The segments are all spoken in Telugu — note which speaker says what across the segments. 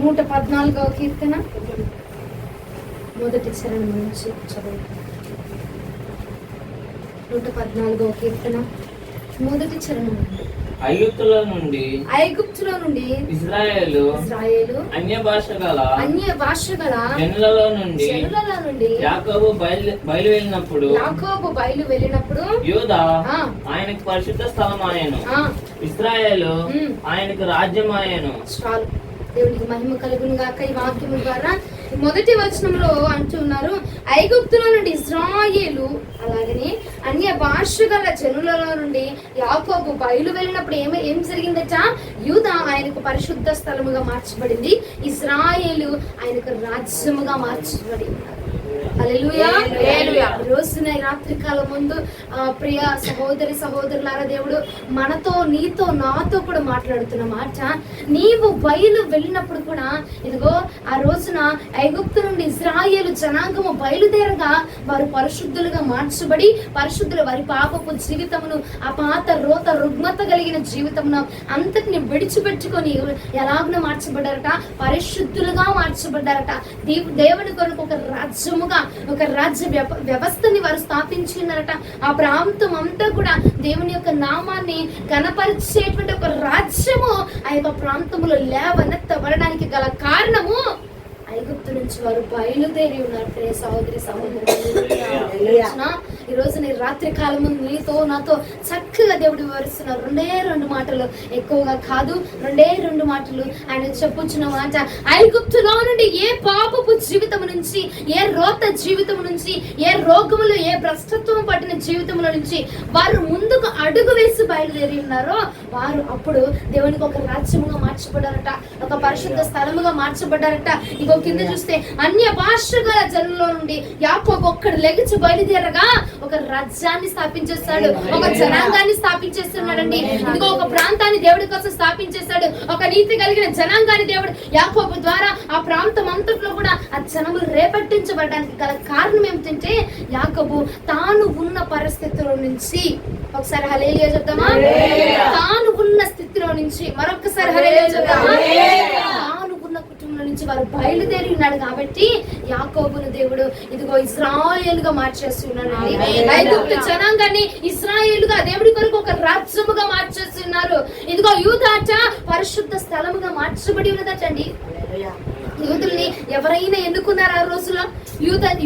Speaker 1: 114వ కీర్తన మొదటి చరణం నుంచి చదువు. 114వ కీర్తన మొదటి చరణం.
Speaker 2: ఐగుప్తులో నుండి ఇశ్రాయేలు అన్య భాష గల జనులలో నుండి యాకోబు బయలు వెళ్ళినప్పుడు యూదా ఆయనకు పరిశుద్ధ స్థలం ఆయను, ఇశ్రాయేలు ఆయనకు రాజ్యం ఆయను.
Speaker 1: దేవునికి మహిమ కలుగును గాక. ఈ వాక్యము ద్వారా మొదటి వచనంలో అంటున్నారు, ఐగుప్తులో నుండి ఇశ్రాయేలు అలాగనే అన్య భాష గల జనులలో నుండి యాకోబు బయలు వెళ్ళినప్పుడు ఏం జరిగిందట? యూదా ఆయనకు పరిశుద్ధ స్థలముగా మార్చబడింది, ఇశ్రాయేలు ఆయనకు రాజ్యముగా మార్చబడి ఉన్నారు. హల్లెలూయా. రోజున రాత్రి కాలం ముందు ప్రియ సహోదరులారా, దేవుడు మనతో నీతో నాతో కూడా మాట్లాడుతున్న మాట, నీవు బయలు వెళ్ళినప్పుడు కూడా ఇదిగో ఆ రోజున ఐగుప్తు నుండి ఇశ్రాయేలు జనాంగము బయలుదేరగా వారు పరిశుద్ధులుగా మార్చబడి వారి పాపపు జీవితమును, ఆ పాత రోత రుగ్మత కలిగిన జీవితమును అంతటిని విడిచిపెట్టుకొని ఎలాగనో మార్చబడ్డారట, పరిశుద్ధులుగా మార్చబడ్డారట. దేవుని కొరకు ఒక రాజ్యముగా, ఒక రాజ్య వ్యవస్థని వారు స్థాపించినారట. ఆ ప్రాంతం అంతా కూడా దేవుని యొక్క నామాన్ని కనపరిచేటువంటి ఒక రాజ్యము ఆ యొక్క ప్రాంతంలో లేవనెత్తబడడానికి గల కారణము ఐగుప్తు నుంచి వారు బయలుదేరి ఉన్నారు. ప్రియ సహోదరి సహోదరులు, ఈ రోజు నేను రాత్రి కాలం ముందు నీతో నాతో చక్కగా దేవుడు వివరిస్తున్నారు. 2 మాటలు, ఎక్కువగా కాదు, 2 మాటలు ఆయన చెప్పుచున్న మాట, ఐగుప్తులో నుండి ఏ పాపపు జీవితం నుంచి, ఏ రోత జీవితం నుంచి, ఏ రోగములు, ఏ భ్రష్టత్వం పట్టిన జీవితంలో నుంచి వారు ముందుకు అడుగు వేసి బయలుదేరి ఉన్నారో వారు అప్పుడు దేవునికి ఒక రాజ్యముగా మార్చబడ్డారట, ఒక పరిశుద్ధ స్థలముగా మార్చబడ్డారట. ఇగో కింద చూస్తే అన్య భాష గల జనుల్లో నుండి యాకోబు ఒక్కడు లెగిచి బయలుదేరగా ఒక రాజ్యాన్ని స్థాపించేస్తాడు, ఒక జనాంగాన్ని స్థాపించేస్తున్నాడండి. ఇదిగో ఒక ప్రాంతాన్ని దేవుడి కోసం స్థాపించేస్తాడు, ఒక నీతి కలిగిన జనాంగాన్ని దేవుడు యాకోబు ద్వారా ఆ ప్రాంతం అంతట్లో కూడా ఆ జనములు రేపట్టించబడడానికి గల కారణం ఏమిటంటే యాకోబు తాను ఉన్న పరిస్థితిలో నుంచి, ఒకసారి హల్లెలూయా చెప్తామా, తాను ఉన్న స్థితిలో నుంచి, మరొకసారి హల్లెలూయా చెప్తామా, తాను ఉన్న కుటుంబం నుంచి వారు బయలుదేరి ఉన్నాడు కాబట్టి యాకోబును దేవుడు ఇదిగో ఇశ్రాయేలుగా మార్చేస్తున్నాడండి. ఐగుప్తు జనాంగాన్ని ఇశ్రాయేలుగా దేవుడి కొరకు ఒక రాజ్యముగా మార్చేస్తున్నారు. ఇదిగో యూదాట పరిశుద్ధ స్థలముగా మార్చబడి ఉన్నదటండి. యూదుల్ని ఎవరైనా ఎన్నుకున్నారు ఆ రోజుల్లో?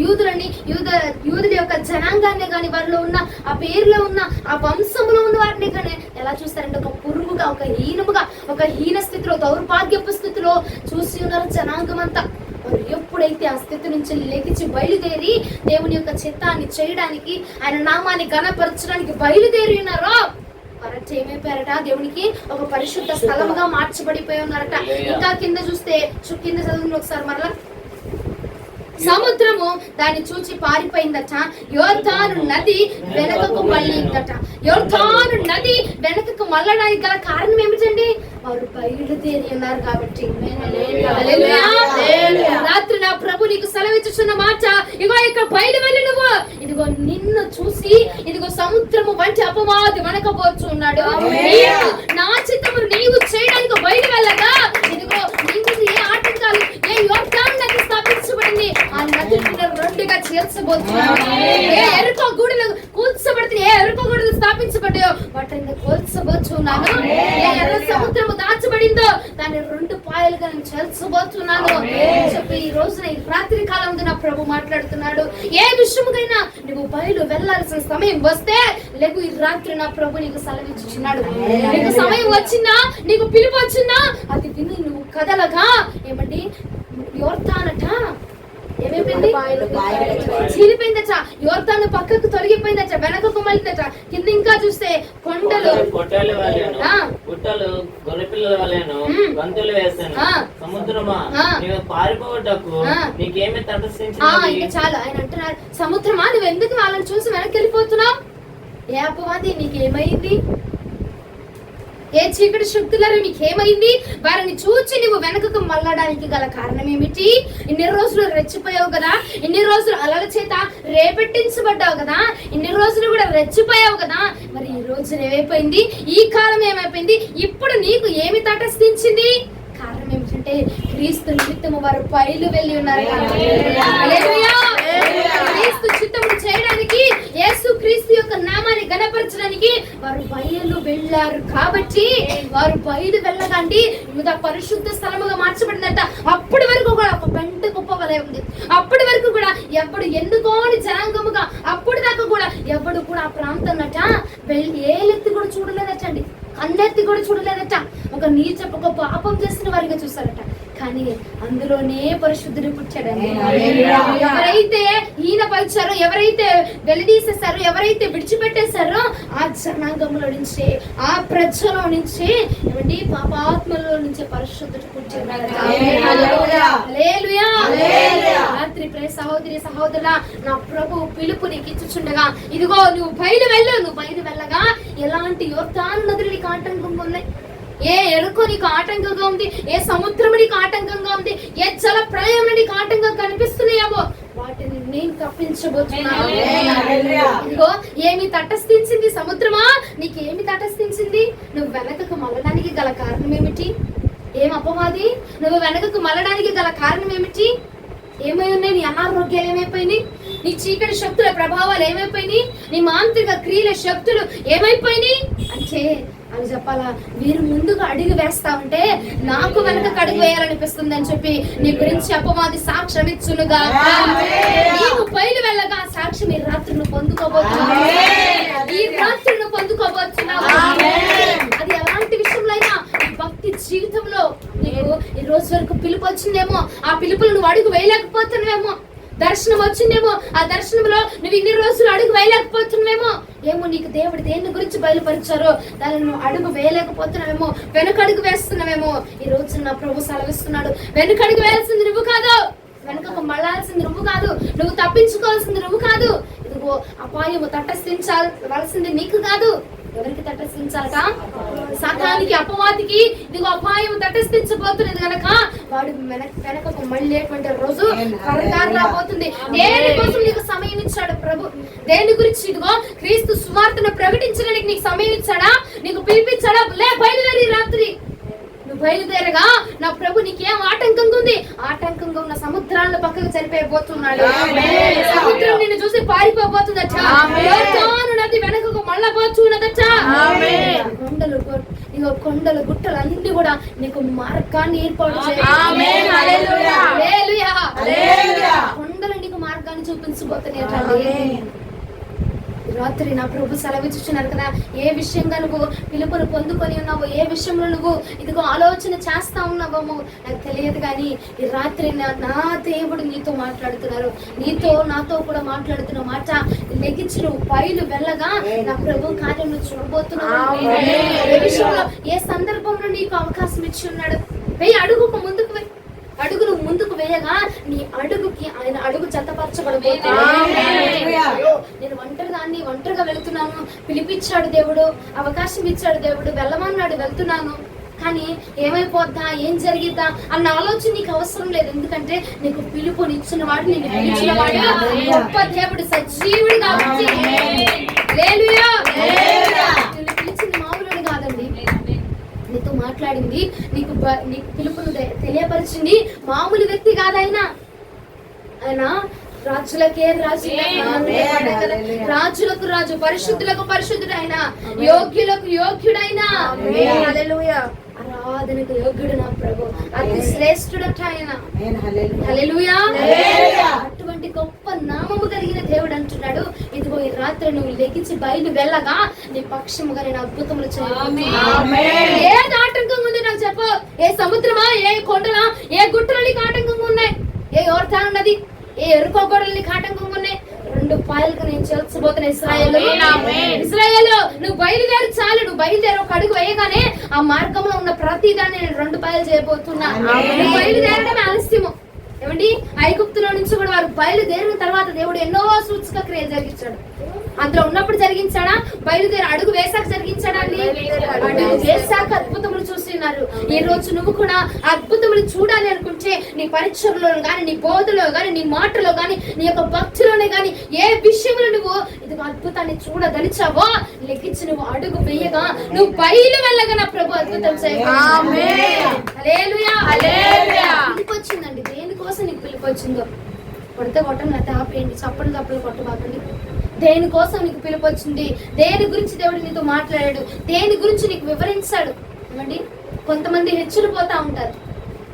Speaker 1: యూదుల యొక్క జనాంగాన్ని కానీ, వారిలో ఉన్న ఆ పేరులో ఉన్న ఆ వంశంలో ఉన్న వారిని కానీ ఎలా చూస్తారంటే ఒక పురుగుగా, ఒక హీనముగా, ఒక హీన స్థితిలో, దౌర్భాగ్యపు స్థితిలో చూసి ఉన్నారు జనాంగం అంతా. వారు ఎప్పుడైతే ఆ స్థితి నుంచి లెగిచి బయలుదేరి దేవుని యొక్క చిత్తాన్ని చేయడానికి, ఆయన నామాన్ని ఘనపరచడానికి బయలుదేరి ఉన్నారో వారంటే ఏమైపోయారట? దేవునికి ఒక పరిశుద్ధ స్థలముగా మార్చబడిపోయి ఉన్నారట. ఇంకా కింద చూస్తే, కింద చదువును ఒకసారి మరలా, సముద్రము దాన్ని చూచి పారిపోయిందట, యోర్దాను నది వెనకకు మళ్ళిందట. యోర్దాను నది వెనకకు మళ్ళడానికి గల కారణం ఏమిటండి? వారు బయలుదేరి ఉన్నారు కాబట్టి. రాత్రి నా ప్రభు నీకు సెలవిచ్చుచున్న మాట, ఇగో ఇక్కడ బయలు వెళ్ళి నువ్వు, ఇదిగో నిన్ను చూసి ఇదిగో సముద్రము వంటి అపవాది వెనకపోవచ్చు ఉన్నాడు. నా చిత్తము నీవు చేయడానికి బయలు వెళ్ళగా ఇదిగో నీకు ఏ ఆటంకాలు, ఏ యోర్దాను నది స్థాపించబడింది, ఆ నది 2గా చేర్చబోతున్నాడు. ఏ ఎరుకో గూడులు కూల్చబడితే, ఏ ఎరుకో గూడులు స్థాపించబడ్డాయో వాటిని కూల్చబోతున్నాను. ఏ ఎర్ర సముద్రము దాచబడిందో దాన్ని 2 పాయలుగా నేను చేర్చబోతున్నాను చెప్పి ఈ రోజున ఈ రాత్రి కాలం నా ప్రభు మాట్లాడుతున్నాడు. ఏ విషయముకైనా నువ్వు బయలు వెళ్లాల్సిన సమయం వస్తే లేకు, ఈ రాత్రి నా ప్రభు నీకు సెలవిచ్చుచున్నాడు. నీకు సమయం వచ్చిందా, నీకు పిలుపు వచ్చిందా, అది విని నువ్వు కదలగా ఏమండి యోర్దానట ఏమైపోయింది? చీలిపోయిందట. యోర్దాను పక్కకు తొలగిపోయిందట, వెనకకు మళ్ళీదట. కింద ఇంకా చూస్తే కొండలు,
Speaker 2: గొర్రెపిల్లల వలెను గంతులు వేసాను, సముద్రమా నీవు పారిపోవటకు నీకేమి తటస్థించింది?
Speaker 1: ఇంకా చాలు. ఆయన అంటున్నారు, సముద్రమా నువ్వు ఎందుకు వాళ్ళని చూసి వెనక్కి వెళ్ళిపోతున్నావు? ఏ అపవాది నీకేమైంది? ఏ చీకటి శక్తులను నీకేమైంది? వారిని చూచి నువ్వు వెనకకు మళ్ళడానికి గల కారణం ఏమిటి? ఇన్ని రోజులు రెచ్చిపోయావు కదా, ఇన్ని రోజులు అలల చేత రేపెట్టించబడ్డావు కదా, ఇన్ని రోజులు కూడా రెచ్చిపోయావు కదా, మరి ఈ రోజు ఏమైపోయింది? ఈ కాలం ఏమైపోయింది? ఇప్పుడు నీకు ఏమి తటస్థించింది? కారణం ఏమిటి? అంటే క్రీస్తు నిమిత్తము వారు బయలు వెళ్ళి ఉన్నారు. హల్లెలూయా. క్రీస్తు చిత్తమును చేయడానికి, యేసు క్రీస్తు యొక్క నామాన్ని ఘనపరచడానికి వారు బయలు వెళ్ళారు. కాబట్టి వారు బయలు వెళ్ళకండి పరిశుద్ధ స్థలముగా మార్చబడిందట. అప్పటి వరకు కూడా ఒక పెంట గొప్ప వలె ఉంది. అప్పటి వరకు కూడా ఎవడు ఎన్నుకోని జనాంగముగా అప్పటి దాకా కూడా ఎవడు కూడా ఆ ప్రాంతం నట ఏలెత్తి కూడా చూడలేదట అండి, కన్నెత్తి కూడా చూడలేదట. ఒక ఒక పాపం చేసిన వారిగా చూస్తారట. కానీ అందులోనే పరిశుద్ధుడు పుట్టాడండి. ఎవరైతే ఈయన పరిచారో, ఎవరైతే వెలిదీసేసారో, ఎవరైతే విడిచిపెట్టేశారో ఆ జనాంగంలో నుంచి, ఆ ప్రజలో నుంచి, ఏమండి పాపాత్మలో నుంచి పరిశుద్ధుడు పుట్టాడు. హల్లెలూయా. రాత్రి ప్రియ సహోదరి సహోదరులా, నా ప్రభు పిలుపు నీకు ఇచ్చుచుండగా, ఇదిగో నువ్వు బయలు వెళ్ళు. నువ్వు బయలు వెళ్ళగా ఎలాంటి యోర్దాను నదులు నీకు ఆటంకంగా ఉన్నాయి, ఏ ఎరుకో నీకు ఆటంకంగా ఉంది, ఏ సముద్రం నీకు ఆటంకంగా ఉంది, ఏ జల ప్రళయం నీకు ఆటంకంగా కనిపిస్తున్నాయేమో వాటిని నేను తప్పించబోతున్నాను. ఇదిగో ఏమి తటస్థించింది సముద్రమా, నీకేమి తటస్థించింది? నువ్వు వెనకకు మళ్ళడానికి గల కారణం ఏమిటి? ఏం అపవాది, నువ్వు వెనకకు మళ్ళడానికి గల కారణం ఏమిటి? ఏమై ఉన్నాయి? నీ అనారోగ్యాలు ఏమైపోయినాయి? నీ చీకటి శక్తుల ప్రభావాలు ఏమైపోయినాయి? నీ మాంత్రిక క్రియల శక్తులు ఏమైపోయినాయి అంటే అని చెప్పాలా? మీరు ముందుకు అడుగు వేస్తా ఉంటే నాకు వెనక అడుగు వేయాలనిపిస్తుంది అని చెప్పి నీ గురించి అపవాది సాక్ష్యం ఇచ్చునుగా. నీవు బయలు వెళ్ళగా సాక్ష్యం ఈ రాత్రిని పొందుకోబోతున్నావు. ఈ రాత్రిని పొందుకోబోతున్నావు. అది ఎలాంటి విషయంలో అయినా భక్తి జీవితంలో నీకు ఈ రోజు వరకు పిలుపు వచ్చిందేమో, ఆ పిలుపులు నువ్వు అడుగు వేయలేకపోతున్నావేమో. దర్శనం వచ్చిందేమో, ఆ దర్శనంలో నువ్వు ఇన్ని రోజులు అడుగు వేయలేకపోతున్నావేమో. ఏమో నీకు దేవుడు దేని గురించి బయలుపరిచారో దాన్ని నువ్వు అడుగు వేయలేకపోతున్నావేమో, వెనుకడుగు వేస్తున్నావేమో. ఈ రోజు నా ప్రభు సెలవిస్తున్నాడు, వెనుకడుగు వేయాల్సింది నువ్వు కాదు, వెనుకకు మళ్ళాల్సింది నువ్వు కాదు, నువ్వు తప్పించుకోవాల్సింది నువ్వు కాదు. ఇదిగో అపాయము తటస్థించాల్సింది నీకు కాదు. ఎవరికి తటస్థించాలట? సాతానికి, అపవాదికి. ఇదిగో అపాయం తటస్థించబోతున్నది కనుక వాడు వెనకకు మళ్ళేటువంటి రోజు రాబోతుంది. దేని కోసం నీకు సమయం ఇచ్చాడు ప్రభు? దేని గురించి? ఇదిగో క్రీస్తు సువార్తను ప్రకటించడానికి నీకు సమయం ఇచ్చాడా? నీకు పిలిపించాడా? లే బయలుదేరి రాత్రి నువ్వు బయలుదేరగా నా ప్రభు నీకేం ఆటంకంగా ఉంది? ఆటంకంగా ఉన్న సముద్రాలను పక్కకు చనిపోయబోతున్నాడు. సముద్రం నిన్ను చూసి పారిపోబోతుందట. యోర్దాను నది వెనకకు మళ్ళబోతున్నదట. కొండలు గుట్టలు అన్ని కూడా నీకు మార్గాన్ని ఏర్పాటు చేయాలి. కొండలు నీకు మార్గాన్ని చూపించబోతున్నాయి. రాత్రి నా ప్రభు సెలవిచ్చుచున్నారు కదా, ఏ విషయంగా నువ్వు పిలుపును పొందుకొని ఉన్నావో, ఏ విషయంలో నువ్వు ఇదిగో ఆలోచన చేస్తా ఉన్నావేమో నాకు తెలియదు. కానీ ఈ రాత్రి నా దేవుడు నీతో మాట్లాడుతున్నారు, నాతో కూడా మాట్లాడుతున్న మాట. లెగిచి నువ్వు బయలు వెళ్ళగా నా ప్రభు కార్యం నువ్వు చూడబోతున్నావు. ఏ విషయంలో, ఏ సందర్భంలో నీకు అవకాశం ఇచ్చి ఉన్నాడు? వెయ్యి అడుగుకు ముందుకు అడుగు నువ్వు ముందుకు వేయగా నీ అడుగుకి ఆయన అడుగు జతపరచబడబోతున్నాడు. నేను ఒంటరిగా వెళుతున్నాను, పిలిపించాడు దేవుడు, అవకాశం ఇచ్చాడు దేవుడు, వెళ్ళమన్నాడు, వెళ్తున్నాను. కానీ ఏమైపోద్దా, ఏం జరిగిద్దా అన్న ఆలోచన నీకు అవసరం లేదు. ఎందుకంటే నీకు పిలుపునిచ్చిన వాడు, నేను పిలిచిన వాడు గొప్ప దేవుడు, సజీవుడు కాబట్టి. హల్లెలూయా. నిన్ను పిలిచింది మామూలుడు కాదండి, నీతో మాట్లాడింది, నీకు పిలుపును తెలియపరిచింది మామూలు వ్యక్తి కాదైనా. ఆయన రాజులకే రాజు, రాజులకు రాజు, పరిశుద్ధులకు పరిశుద్ధుడు, ఆయన యోగ్యులకు యోగ్యుడైనా, ఆరాధనకు యోగ్యుడు నా ప్రభు, అతి శ్రేష్ఠుడట ఆయన. హల్లెలూయా. అటువంటి గొప్ప నామము కలిగిన దేవుడు అంటున్నాడు, ఇదిగో ఈ రాత్రి నువ్వు లెగిచి బయలు వెళ్ళగా నీ పక్షముగా నేను అద్భుతములు చేయాలి. ఏది ఆటంకంగా ఉంది నాకు చెప్పు? ఏ సముద్రమా, ఏ కొండలా, ఏ గుట్టలు నీకు ఆటంకంగా ఉన్నాయి? ఏ యోర్దాను నది, ఏ ఎరుకో గొడవలు నీకు ఆటంకంగా ఉన్నాయి? 2 పాయలకు నేను చేర్చబోతున్నా. ఇశ్రాయేలు నువ్వు బయలుదేరి చాలు. నువ్వు బయలుదేరి ఒక అడుగు వేయగానే ఆ మార్గంలో ఉన్న ప్రతి దాన్ని నేను 2 పాయలు చేయబోతున్నా. బయలుదేరడమే ఆలస్యము. ఏమండి, ఐగుప్తులో నుంచి కూడా వారు బయలుదేరిన తర్వాత దేవుడు ఎన్నో సూచక క్రియ జరిగించాడు. అందులో ఉన్నప్పుడు జరిగించాడా? బయలుదేరి అడుగు వేసాక జరిగించాడా అండి? అడుగు వేసాక అద్భుతములు చూసి ఉన్నారు. ఈ రోజు నువ్వు కూడా అద్భుతములు చూడాలి అనుకుంటే నీ పరీక్షల్లో గాని, నీ బోధలో గాని, నీ మాటలో గాని, నీ యొక్క భక్తిలోనే గాని ఏ విషయంలో నువ్వు ఇదిగో అద్భుతాన్ని చూడదలిచావో లెక్కించి నువ్వు అడుగు వేయగా నువ్వు బయలు వెళ్ళగా నా ప్రభు అద్భుతం పిలిపొచ్చిందండి. దేనికోసం నీకు పిలిపొచ్చిందో కొడితే కొట్టండి, లేకపోతే ఆపేయండి, చప్పట్లు కొట్టబాకండి. దేనికోసం నీకు పిలుపొచ్చింది, దేని గురించి దేవుడు నీతో మాట్లాడాడు, దేని గురించి నీకు వివరించాడు. ఏమండి, కొంతమంది హెచ్చరిపోతా ఉంటారు,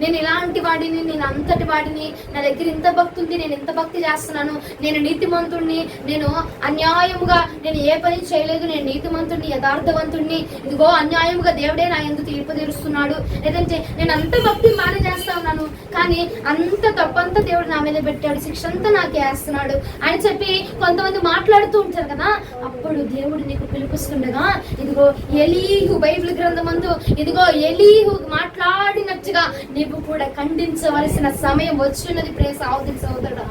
Speaker 1: నేను ఇలాంటి వాడిని, నేను అంతటి వాడిని, నా దగ్గర ఇంత భక్తి ఉంది, నేను ఇంత భక్తి చేస్తున్నాను, నేను నీతిమంతుడిని, నేను అన్యాయముగా నేను ఏ పని చేయలేదు, నేను నీతిమంతుడిని, యథార్థవంతుడిని, ఇదిగో అన్యాయముగా దేవుడే నా ఎందుకు తీర్పు తీరుస్తున్నాడు, లేదంటే నేను అంత భక్తి బాగా చేస్తా ఉన్నాను కానీ అంత తప్పంతా దేవుడు నా మీద పెట్టాడు, శిక్ష అంతా నాకే వేస్తున్నాడు అని చెప్పి కొంతమంది మాట్లాడుతూ ఉంటారు కదా. అప్పుడు దేవుడు నీకు పిలుపుస్తుండగా ఇదిగో ఎలీహు బైబిల్ గ్రంథమందు ఇదిగో ఎలీహు మాట్లాడినట్టుగా నీవు కూడా ఖండించవలసిన సమయం వచ్చినది. ప్రియ సహోదరి సహోదరుడా,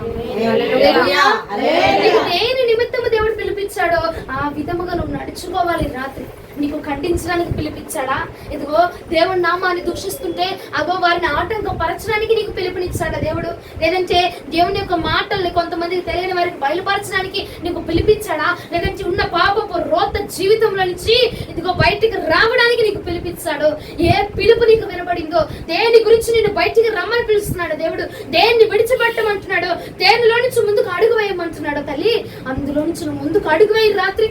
Speaker 1: దేని నిమిత్తము దేవుడు పిలిపించాడో ఆ విధముగా నువ్వు నడుచుకోవాలి. రాత్రి నీకు ఖండించడానికి పిలిపించాడా? ఇదిగో దేవుడి నామాన్ని దూషిస్తుంటే అగో వారిని ఆటంకం పరచడానికి నీకు పిలుపునిచ్చాడా దేవుడు? లేదంటే దేవుని యొక్క మాటల్ని కొంతమందికి తెలియని వారికి బయలుపరచడానికి నీకు పిలిపించాడా? లేదంటే ఉన్న పాపపు రోత జీవితంలో నుంచి ఇదిగో బయటికి రావడానికి నీకు పిలిపించాడు? ఏ పిలుపు నీకు వినబడిందో, దేని గురించి నేను బయటికి రమ్మని పిలుస్తున్నాడు దేవుడు, దేన్ని విడిచిపెట్టమంటున్నాడు, దేనిలో నుంచి ముందుకు అడుగు వేయమంటున్నాడు తల్లి, అందులో నుంచి నువ్వు ముందుకు అడుగు వేయి. రాత్రి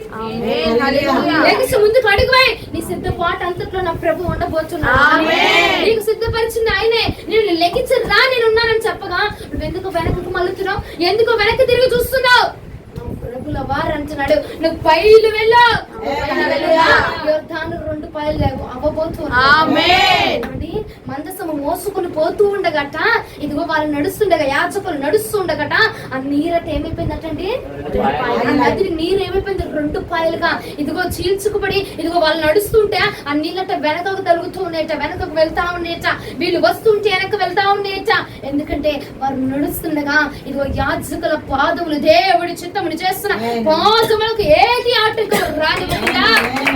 Speaker 1: ముందుకు అడుగువై, నీ సిద్ధపాటు అంతట్లో నా ప్రభు ఉండబోతున్నాడు. నీకు సిద్ధపరిచింది ఆయనే. నేను లెక్కించి రా, నేను ఉన్నానని చెప్పగా నువ్వెందుకు వెనకకు మళ్ళుతున్నావు, ఎందుకో వెనక్కి తిరిగి చూస్తున్నావు? ప్రభుల వారు అంటున్నాడు, నువ్వు పైలు వెళ్ళు, యోర్దాను 2 పాయలు అవ్వబోతుంది. మందసము మోసుకుని పోతూ ఉండగట ఇదిగో వాళ్ళు నడుస్తుండగా, యాజకులు నడుస్తుండగట ఆ నీరట ఏమైపోయిందటండి, ఆ నది నీరు ఏమైపోయింది 2 పాయలుగా ఇదిగో చీల్చుకుపడి ఇదిగో వాళ్ళు నడుస్తుంటే ఆ నీళ్ళట వెనకకు తరుగుతూ ఉండేట, వెనకకు వెళ్తా ఉండేట, వీళ్ళు వస్తుంటే వెనక వెళ్తా ఉండేట. ఎందుకంటే వారు నడుస్తుండగా ఇదిగో యాజకుల పాదములు దేవుడి చిత్తముని చేస్తున్న పాదములకు ఏది ఆటంకం రానివ్వకుండా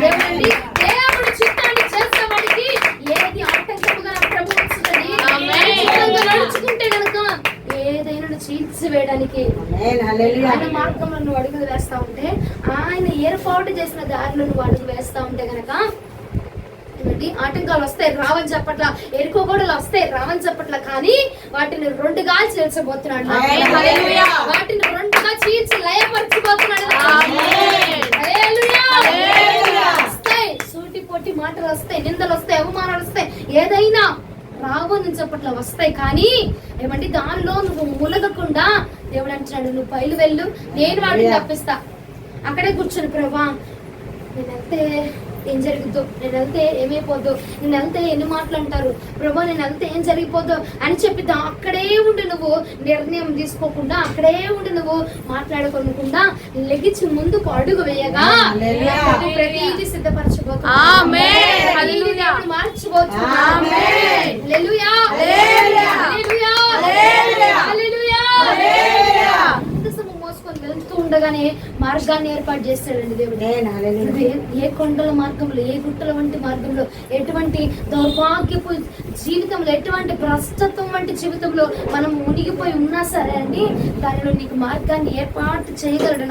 Speaker 1: దేవుడి దేవుడి చిత్తాన్ని చేసేవాడికి ఏది ఆటంకముగా ప్రభు వస్తుందని నడుచుకుంటే కనుక ఏదైనా చీల్చివేయడానికి ఆయన మార్గంలో నువ్వు అడుగులు వేస్తా ఉంటే, ఆయన ఏర్పాటు చేసిన దారిలో నువ్వు అడుగు వేస్తా ఉంటే గనక ఆటంకాలు వస్తాయి, రావని చెప్పట్ల, ఎరుకోగోడలు వస్తాయి, రావని చెప్పట్ల, కానీ వాటిని 2గా చీల్చబోతున్నాడు. వాటిని 2గా చీల్చి లయపరచబోతున్నాడు. వస్తాయి సూటి పోటీ మాటలు వస్తాయి, నిందలు వస్తాయి, అవమానాలు వస్తాయి, ఏదైనా రావని చెప్పట్ల వస్తాయి, కానీ ఏమంటే దానిలో నువ్వు ములగకుండా దేవుడు అంటున్నాడు, నువ్వు పైలు వెళ్ళు, నేను వాటిని తప్పిస్తా. అక్కడే కూర్చొని ప్రభా నేను వెళ్తే ఏం జరుగుద్దు, నేను వెళ్తే ఏమైపోద్దు, నేను వెళ్తే ఎన్ని మాటలు అంటారు ప్రభా, నేను వెళ్తే ఏం జరిగిపోద్దు అని చెప్పి అక్కడే ఉండి నువ్వు నిర్ణయం తీసుకోకుండా, అక్కడే ఉండి నువ్వు మాట్లాడుకోకుండా లెగిచి ముందుకు అడుగు వేయగా ప్రతిదీ సిద్ధపరచబోతున్నాడు, మార్చబోతున్నాడు. హల్లెలూయా, హల్లెలూయా, హల్లెలూయా. మోసుకొని వెళ్తూ ఉండగానే మార్గాన్ని ఏర్పాటు చేస్తాడండి దేవుడు. ఏ కొండల మార్గంలో, ఏ గుట్టల వంటి మార్గంలో, ఎటువంటి దౌర్భాగ్యపు జీవితంలో, ఎటువంటి భ్రష్టత్వం వంటి జీవితంలో మనం మునిగిపోయి ఉన్నా సరే అండి, దానిలో నీకు మార్గాన్ని ఏర్పాటు చేయగలడు.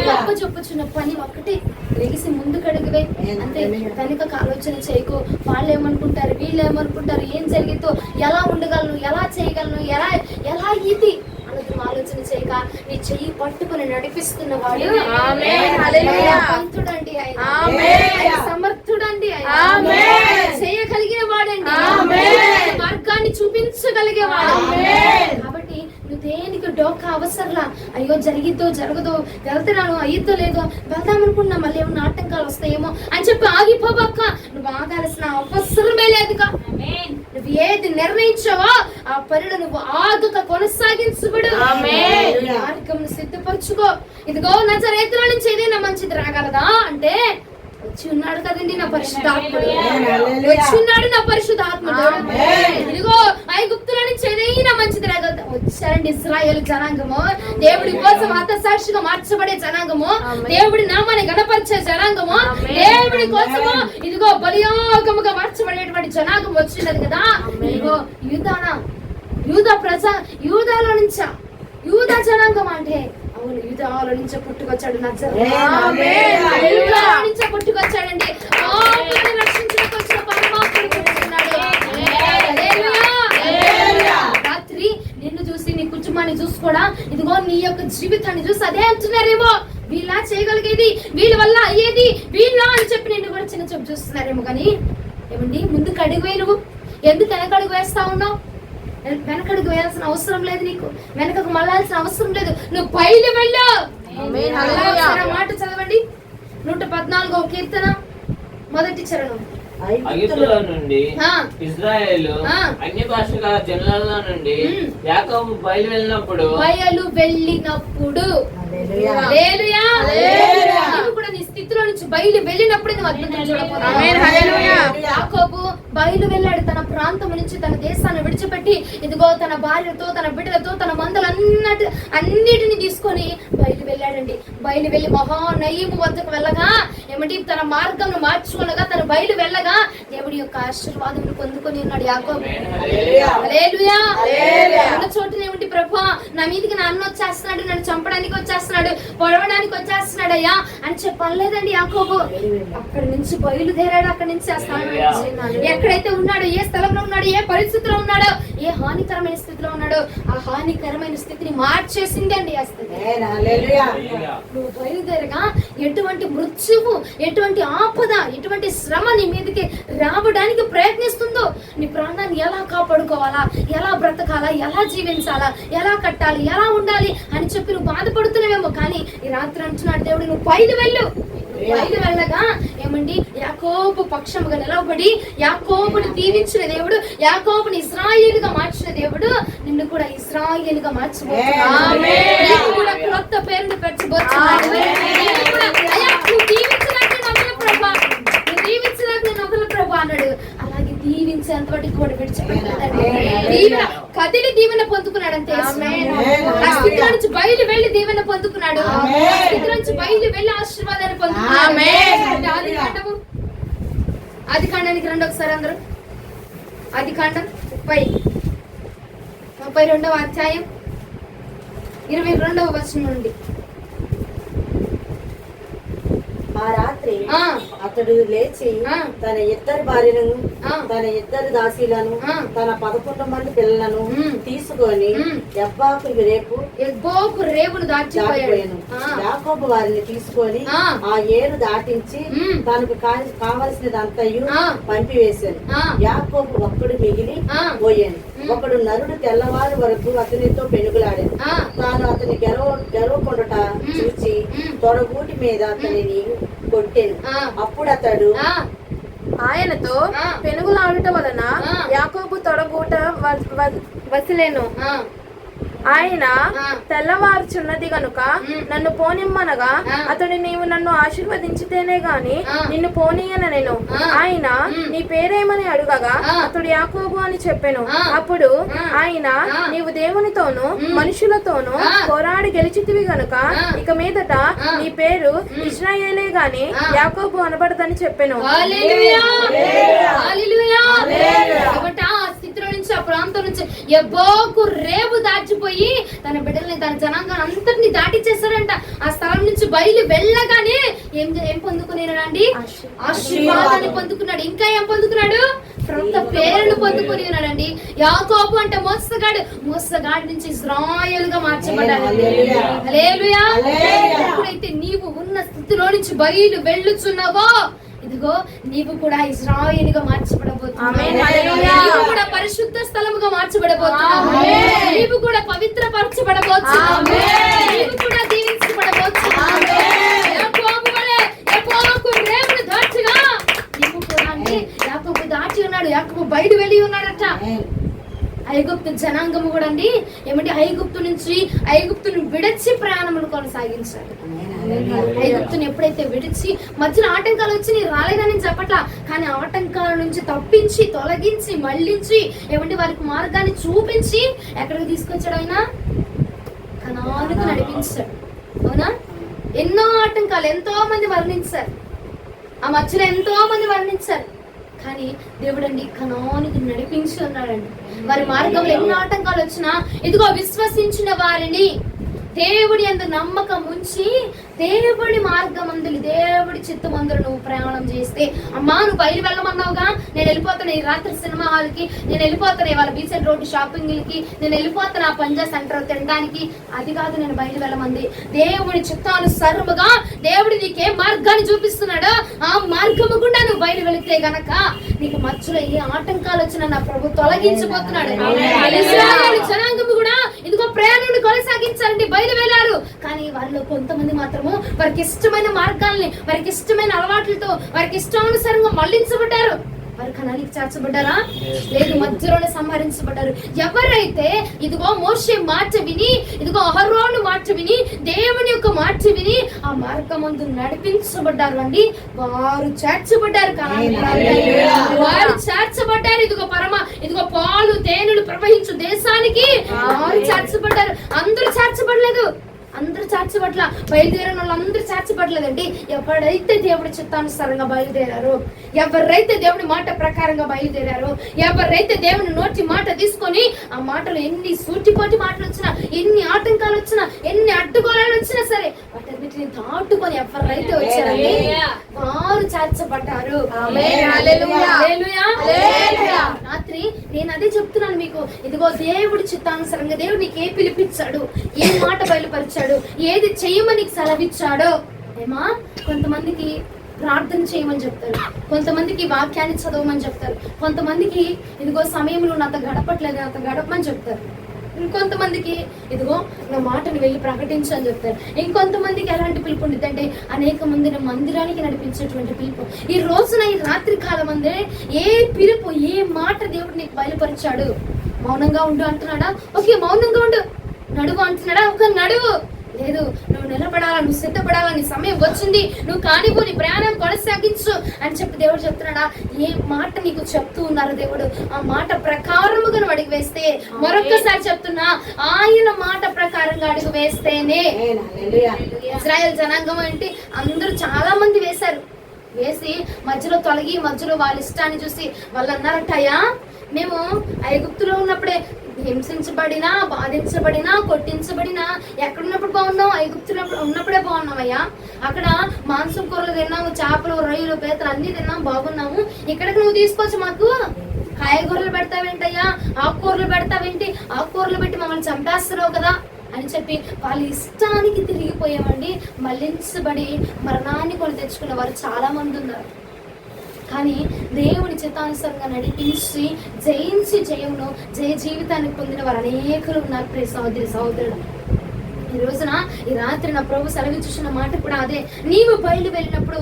Speaker 1: గొప్ప చెప్పుచున్న పని ఒక్కటే, లెగిసి ముందుకు అడుగువే అంతే. వెనుక ఆలోచన చేయకు, వాళ్ళు ఏమనుకుంటారు, వీళ్ళు ఏమనుకుంటారు, ఏం జరిగితో, ఎలా ఉండగలను, ఎలా చేయగలను, ఎలా ఇది ఆలోచన చేయక నీ చెయ్యి పట్టుకుని నడిపిస్తున్న వాడు పంతుడండి, ఆయన సమర్థుడండి, చేయగలిగిన వాడండి, మార్గాన్ని చూపించగలిగేవాడు. కాబట్టి నువ్వు దేనికి డోకా అవసరంలా, అయ్యో జరిగిద్దో జరగదో, వెళ్తున్నాను అయ్యిద్దో లేదో, వెళ్దామనుకున్నా మళ్ళీ ఏమన్నా ఆటంకాలు వస్తాయేమో అని చెప్పి ఆగిపోబాక, నువ్వు ఆగాల్సిన అవసరమే లేదుగా. నువ్వు ఏది నిర్ణయించావో ఆ పనిలో నువ్వు ఆగక కొనసాగించబడు, మార్గం సిద్ధపరచుకో. ఇదిగో నజరేతులో నుంచి ఏదైనా మంచిది రాగలదా అంటే వచ్చి ఉన్నాడు కదండి నా పరిశుద్ధాత్ముడు, వచ్చి ఉన్నాడు నా పరిశుద్ధాత్ముడు. ఇదిగో ఐగుప్తుల నుంచి ఏదైనా మంచిది రాగలదా, వచ్చారండి ఇశ్రాయేలు జనాంగము, దేవుడి కోసం హతసాక్షిగా మార్చబడే జనాంగము, దేవుడి నామాన్ని గణపరిచే జనాంగము, దేవుడి కోసము ఇదిగో బలియాగముగా మార్చబడేటువంటి జనాంగం వచ్చినది కదా. ఇదిగో యూదాలో నుంచా, యూదా జనాంగం అంటే అవును, యూదాలో నుంచి పుట్టుకొచ్చాడు నుంచి పుట్టుకొచ్చాడండి. రక్షించడానికి వచ్చిన పరమాత్ముడు పుట్టుకున్నాడు. రాత్రి నిన్ను చూసి నీ కుటుంబాన్ని చూసి కూడా ఇదిగో నీ యొక్క జీవితాన్ని చూసి అదే అంటున్నారేమో, వీళ్ళ చేయగలిగేది, వీళ్ళ వల్ల అయ్యేది వీళ్ళ అని చెప్పి నిన్ను కూడా చిన్న చెప్పు చూస్తున్నారేమో. కానీ ఏమండి, ముందుకు అడుగు వేయి. నువ్వు ఎందుకు వెనకడుగు వేస్తా ఉన్నావు? వెనకడుగు వేయాల్సిన అవసరం లేదు, నీకు వెనకకు మళ్ళాల్సిన అవసరం లేదు. నువ్వు పైకి వెళ్ళు. మాట చదవండి, 114వ కీర్తన మొదటి చరణం.
Speaker 2: ఐగుప్తులో నుండి ఇశ్రాయేలు అన్య భాషల జనులలో నుండి యాకోబు బయలు వెళ్ళినప్పుడు కూడా నీ స్థితిలో నుంచి బయలు వెళ్ళినప్పుడు నువ్వు అద్భుతం చూడబోతున్నావు. యాకోబు బయలు వెళ్ళాడు, తన ప్రాంతం నుంచి తన దేశాన్ని విడిచిపెట్టి ఇదిగో తన భార్యతో తన బిడ్డలతో తన మందలన్నిటిని తీసుకొని బయలు వెళ్ళాడండి. బయలు వెళ్ళి మహానయీము వద్దకు వెళ్ళగా ఏమిటి తన మార్గం మార్చుకోనగా తను బయలు వెళ్ళగా దేవుడి యొక్క ఆశీర్వాదం పొందుకొని ఉన్నాడు యాకోబు. హల్లెలూయా. ఉన్న చోటున ఏమిటి, ప్రభువా నా మీదకి నా అన్న వచ్చేస్తున్నాడు, నన్ను చంపడానికి వచ్చేస్తున్నాడు, పొడవడానికి వచ్చేస్తున్నాడు అయ్యా అని చెప్పలేదండి యాకోబు. అక్కడి నుంచి బయలుదేరాడు. అక్కడి నుంచి ఆ స్థలం ఎక్కడైతే ఉన్నాడో, ఏ స్థలంలో ఉన్నాడో, ఏ పరిస్థితిలో ఉన్నాడో, ఏ హానికరమైన స్థితిలో ఉన్నాడో ఆ హానికరమైన స్థితిని మార్చేసింది అండి ఆ స్థితి. నువ్వు బయలుదేరగా ఎటువంటి మృత్యువు, ఎటువంటి ఆపద, ఎటువంటి శ్రమ నీ మీదకి రావడానికి ప్రయత్నిస్తుందో, నీ ప్రాణాన్ని ఎలా కాపాడుకోవాలా, ఎలా బ్రతకాలా, ఎలా జీవించాలా, ఎలా కట్టాలి, ఎలా ఉండాలి అని చెప్పి నువ్వు బాధపడుతున్నావేమో. కానీ ఈ రాత్రి అంటున్నాడు దేవుడు, నువ్వు పైకి వెళ్ళు. పైకి వెళ్ళగా ఏమండి యాకోబు పక్షముగా నిలవబడి యాకోబుని దీవించిన దేవుడు, యాకోబుని ఇశ్రాయేలుగా మార్చిన దేవుడు నిన్ను కూడా ఇశ్రాయేలుగా మార్చబోతున్నాడు. నీకు కూడా క్రొత్త పేరును పెట్టబోతున్నాడు. అన్నాడు. అలాగే దీవించేంత వాటికి కూడా విడిచిపెట్టాడండి. దీవెన కదిలి దీవెన పొందుకున్నాడు అంతే. ఆ స్థితిలో నుంచి బయలు వెళ్ళి దీవెన పొందుకున్నాడు. ఆ స్థితిలో నుంచి బయలు వెళ్ళి ఆశీర్వాదాన్ని పొందుకున్నాడు. ఆది కాండానికి రండి ఒకసారి అందరూ. ఆది కాండం 32వ అధ్యాయం 22వ వచనం నుండి.
Speaker 3: ఆ రాత్రి అతడు లేచి తన ఇద్దరు భార్యలను, తన ఇద్దరు దాసీలను, తన 11 మంది పిల్లలను తీసుకొని ఎబ్బోకు రేవును దాటిపోయాను. యాకోబు వారిని తీసుకొని ఆ ఏరు దాటించి తనకు కావలసినదంతయు పంపివేశాను. యాకోబు ఒక్కడు మిగిలి పోయాను. ఒకడు నరుడు తెల్లవారు వరకు అతనితో పెనుగులాడాను. తాను అతని గెలవకొండట చూచి తొడగూటి మీద అతనిని కొట్టెను. అప్పుడు అతడు
Speaker 4: ఆయనతో పెనుగులాడుట వలన యాకోబు తొడగూట వసిలేను. ఆయన తెల్లవారుచున్నది గనుక నన్ను పోనిమ్మనగా అతడు నీవు నన్ను ఆశీర్వదించితేనే గాని నిన్ను పోనీయనెను. ఆయన నీ పేరేమని అడుగగా అతడు యాకోబు అని చెప్పెను. అప్పుడు ఆయన నీవు దేవునితోనూ మనుషులతోనూ పోరాడి గెలిచితివి గనుక ఇక మీదట నీ పేరు ఇశ్రాయేలే గాని యాకోబు అనబడదని చెప్పెను.
Speaker 1: ఆ ప్రాంతం నుంచి ఎబ్బోకు రేవు దాచిపోయి తన బిడ్డల్ని తన జనాంగాన్ని అంతటిని దాటిచ్చేస్తాడంట. ఆ స్థలం నుంచి బయలు వెళ్ళగానే ఏం పొందుకునేనండి? ఆశీర్వాదాన్ని పొందుకున్నాడు. ఇంకా ఏం పొందుకున్నాడు? క్రొత్త పేరును పొందుకుని ఉన్నాడండి. యాకోబు అంటే మోసగాడి నుంచి ఇశ్రాయేలుగా మార్చబడ్డాడు. హల్లెలూయా. ఎప్పుడైతే నీవు ఉన్న స్థితిలో నుంచి బయలు వెళ్ళుచున్నావో ఇదిగో నీవు కూడా ఇశ్రాయేలుగా మార్చబడబోతున్నావు. నీవు కూడా పరిశుద్ధ స్థలముగా మార్చబడబోతున్నావు. నీవు కూడా పవిత్రపరచబడబోతున్నావు. నీవు కూడా దీవించబడబోతున్నావు. రేవును దాచిగా నీవు కూడా అంటే యాకోబు దాచి ఉన్నాడు. యాకోబు బయట వెళ్ళి ఉన్నాడట. ఐగుప్తు జనాంగము కూడా అండి ఏమంటే ఐగుప్తును విడిచి ప్రయాణములు కొనసాగించాడు. ఐగుప్తుని ఎప్పుడైతే విడిచి మధ్యలో ఆటంకాలు వచ్చి నీ రాలేదని చెప్పట్లా, కానీ ఆటంకాల నుంచి తప్పించి తొలగించి మళ్ళించి ఏమంటే వారికి మార్గాన్ని చూపించి ఎక్కడికి తీసుకొచ్చాడు ఆయన?
Speaker 2: కనానుకు నడిపించాడు. అవునా? ఎన్నో ఆటంకాలు, ఎంతో మంది వర్ణించారు, ఆ మధ్యలో ఎంతో మంది వర్ణించారు. కానీ దేవుడండి కనానుకు నడిపించి ఉన్నాడండి. వారి మార్గంలో ఎన్నో ఆటంకాలు వచ్చినా ఇదిగో విశ్వసించిన వారిని దేవుడి యందు నమ్మకం ఉంచి దేవుడి మార్గమందులు దేవుడి చిత్తమందులు నువ్వు ప్రయాణం చేస్తే, అమ్మా నువ్వు బయలు వెళ్ళమన్నావుగా, నేను వెళ్ళిపోతాను ఈ రాత్రి సినిమా హాల్కి, నేను వెళ్ళిపోతాను ఇవాళ బీచ్ రోడ్డు షాపింగ్లకి, నేను వెళ్ళిపోతాను ఆ పంజా సెంటర్ తినడానికి, అది కాదు నేను బయలు వెళ్ళమంది. దేవుడి చిత్తానుసారముగా దేవుడి నీకే మార్గాన్ని చూపిస్తున్నాడు. ఆ మార్గము గుండా నువ్వు బయలు వెళితే గనక నీకు మధ్యలో ఏ ఆటంకాలు వచ్చినా నా ప్రభు తొలగించబోతున్నాడు. ఇశ్రాయేలు జనాంగము కూడా ఇదిగో ప్రయాణాన్ని కొనసాగించాలండి, బయలు వెళ్ళారు. కానీ వారిలో కొంతమంది మాత్రము వారికి ఇష్టమైన మార్గాల్ని, వారికి ఇష్టమైన అలవాట్లతో, వారికి ఇష్టానుసారంగా మళ్లించబడ్డారు. వారు కణానికి చేర్చబడ్డారా? లేదు, మధ్యలోనే సంహరించబడ్డారు. ఎవరైతే ఇదిగో మోషే మాట విని, ఇదిగో అహరోను మాట విని, దేవుని యొక్క మాట విని ఆ మార్గమందు నడిపించబడ్డారు అండి, వారు చేర్చబడ్డారు. వారు చేర్చబడ్డారు. ఇదిగో పాలు తేనెలు ప్రవహించు దేశానికి వారు చేర్చబడ్డారు. అందరూ చేర్చబడలేదు, అందరూ చేర్చబట్ల, బయలుదేరిన వాళ్ళు అందరూ చేర్చబడలేదండి. ఎవరైతే దేవుడి చిత్తానుసారంగా బయలుదేరారో, ఎవరైతే దేవుడి మాట ప్రకారంగా బయలుదేరారో, ఎవరైతే దేవుని నోటి మాట తీసుకొని ఆ మాటలు ఎన్ని సూటిపోటి మాటలు వచ్చినా, ఎన్ని ఆటంకాలు వచ్చినా, ఎన్ని అడ్డుగోళాలు వచ్చినా సరే వాటన్నిటిని దాటుకొని ఎవరైతే వచ్చారండి వారు చేర్చబడ్డారు. రాత్రి నేను అదే చెప్తున్నాను మీకు, ఇదిగో దేవుడి చిత్తానుసారంగా దేవుడు నీకు ఏ పిలిపించాడు, ఏ మాట బయలుపరిచాడు, ఏది చేయమని సెలవిచ్చాడో. ఏమా కొంతమందికి ప్రార్థన చేయమని చెప్తారు, కొంతమందికి వాక్యాన్ని చదవమని చెప్తారు, కొంతమందికి ఇదిగో సమయంలో నాతో గడపట్లేదు నాతో గడపమని చెప్తారు, ఇంకొంతమందికి ఇదిగో నా మాటను వెళ్ళి ప్రకటించు అని చెప్తారు. ఇంకొంతమందికి ఎలాంటి పిలుపు ఉంటుంది అంటే అనేక మందిని మందిరానికి నడిపించేటువంటి పిలుపు. ఈ రోజున ఈ రాత్రి కాలం అందే ఏ పిలుపు, ఏ మాట దేవుడు నీకు బయలుపరిచాడు? మౌనంగా ఉండు అంటున్నాడా? ఓకే మౌనంగా ఉండు. నడువు అంటున్నాడా? ఒక నడువు. లేదు, నువ్వు నిలబడాలా, నువ్వు సిద్ధపడాలా, నీ సమయం వచ్చింది, నువ్వు కానిపో, నీ ప్రయాణం కొనసాగించు అని చెప్పి దేవుడు చెప్తున్నాడా? ఏ మాట నీకు చెప్తూ ఉన్నారు దేవుడు, ఆ మాట ప్రకారముగా నువ్వు అడుగు వేస్తే, మరొక్కసారి చెప్తున్నా, ఆయన మాట ప్రకారంగా అడుగు వేస్తేనే. ఇశ్రాయేలు జనాంగం అంటే అందరూ చాలా మంది వేశారు, వేసి మధ్యలో తొలగి మధ్యలో వాళ్ళ ఇష్టాన్ని చూసి వాళ్ళు అన్నారటయ్యా, మేము ఐగుప్తులో ఉన్నప్పుడే హింసించబడినా, బాధించబడినా, కొట్టించబడినా ఎక్కడున్నప్పుడు బాగున్నాం? ఐగుప్తులో ఉన్నప్పుడే బాగున్నామయ్యా. అక్కడ మాంసం కూరలు తిన్నాము, చేపలు, రొయ్యలు, పీతలు అన్ని తిన్నాం, బాగున్నాము. ఇక్కడికి నువ్వు తీసుకొచ్చి మాకు కాయగూరలు పెడతావేంటయ్యా, ఆకుకూరలు పెడతావేంటి, ఆకుకూరలు పెట్టి మమ్మల్ని చంపేస్తున్నావు కదా అని చెప్పి వాళ్ళ ఇష్టానికి తిరిగిపోయామండి. మళ్లించబడి మరణాన్ని కొని తెచ్చుకున్న వారు చాలా మంది ఉన్నారు. కానీ దేవుని చిత్తానుసారంగా నడిపించి జయించి జయ జీవితాన్ని పొందిన వారు అనేకులు ఉన్నారు. ప్రియ సహోదరి సహోదరుడు, ఈ రోజున ఈ రాత్రి నా ప్రభు సెలవిచ్చిన మాట కూడా అదే. నీవు బయలు వెళ్ళినప్పుడు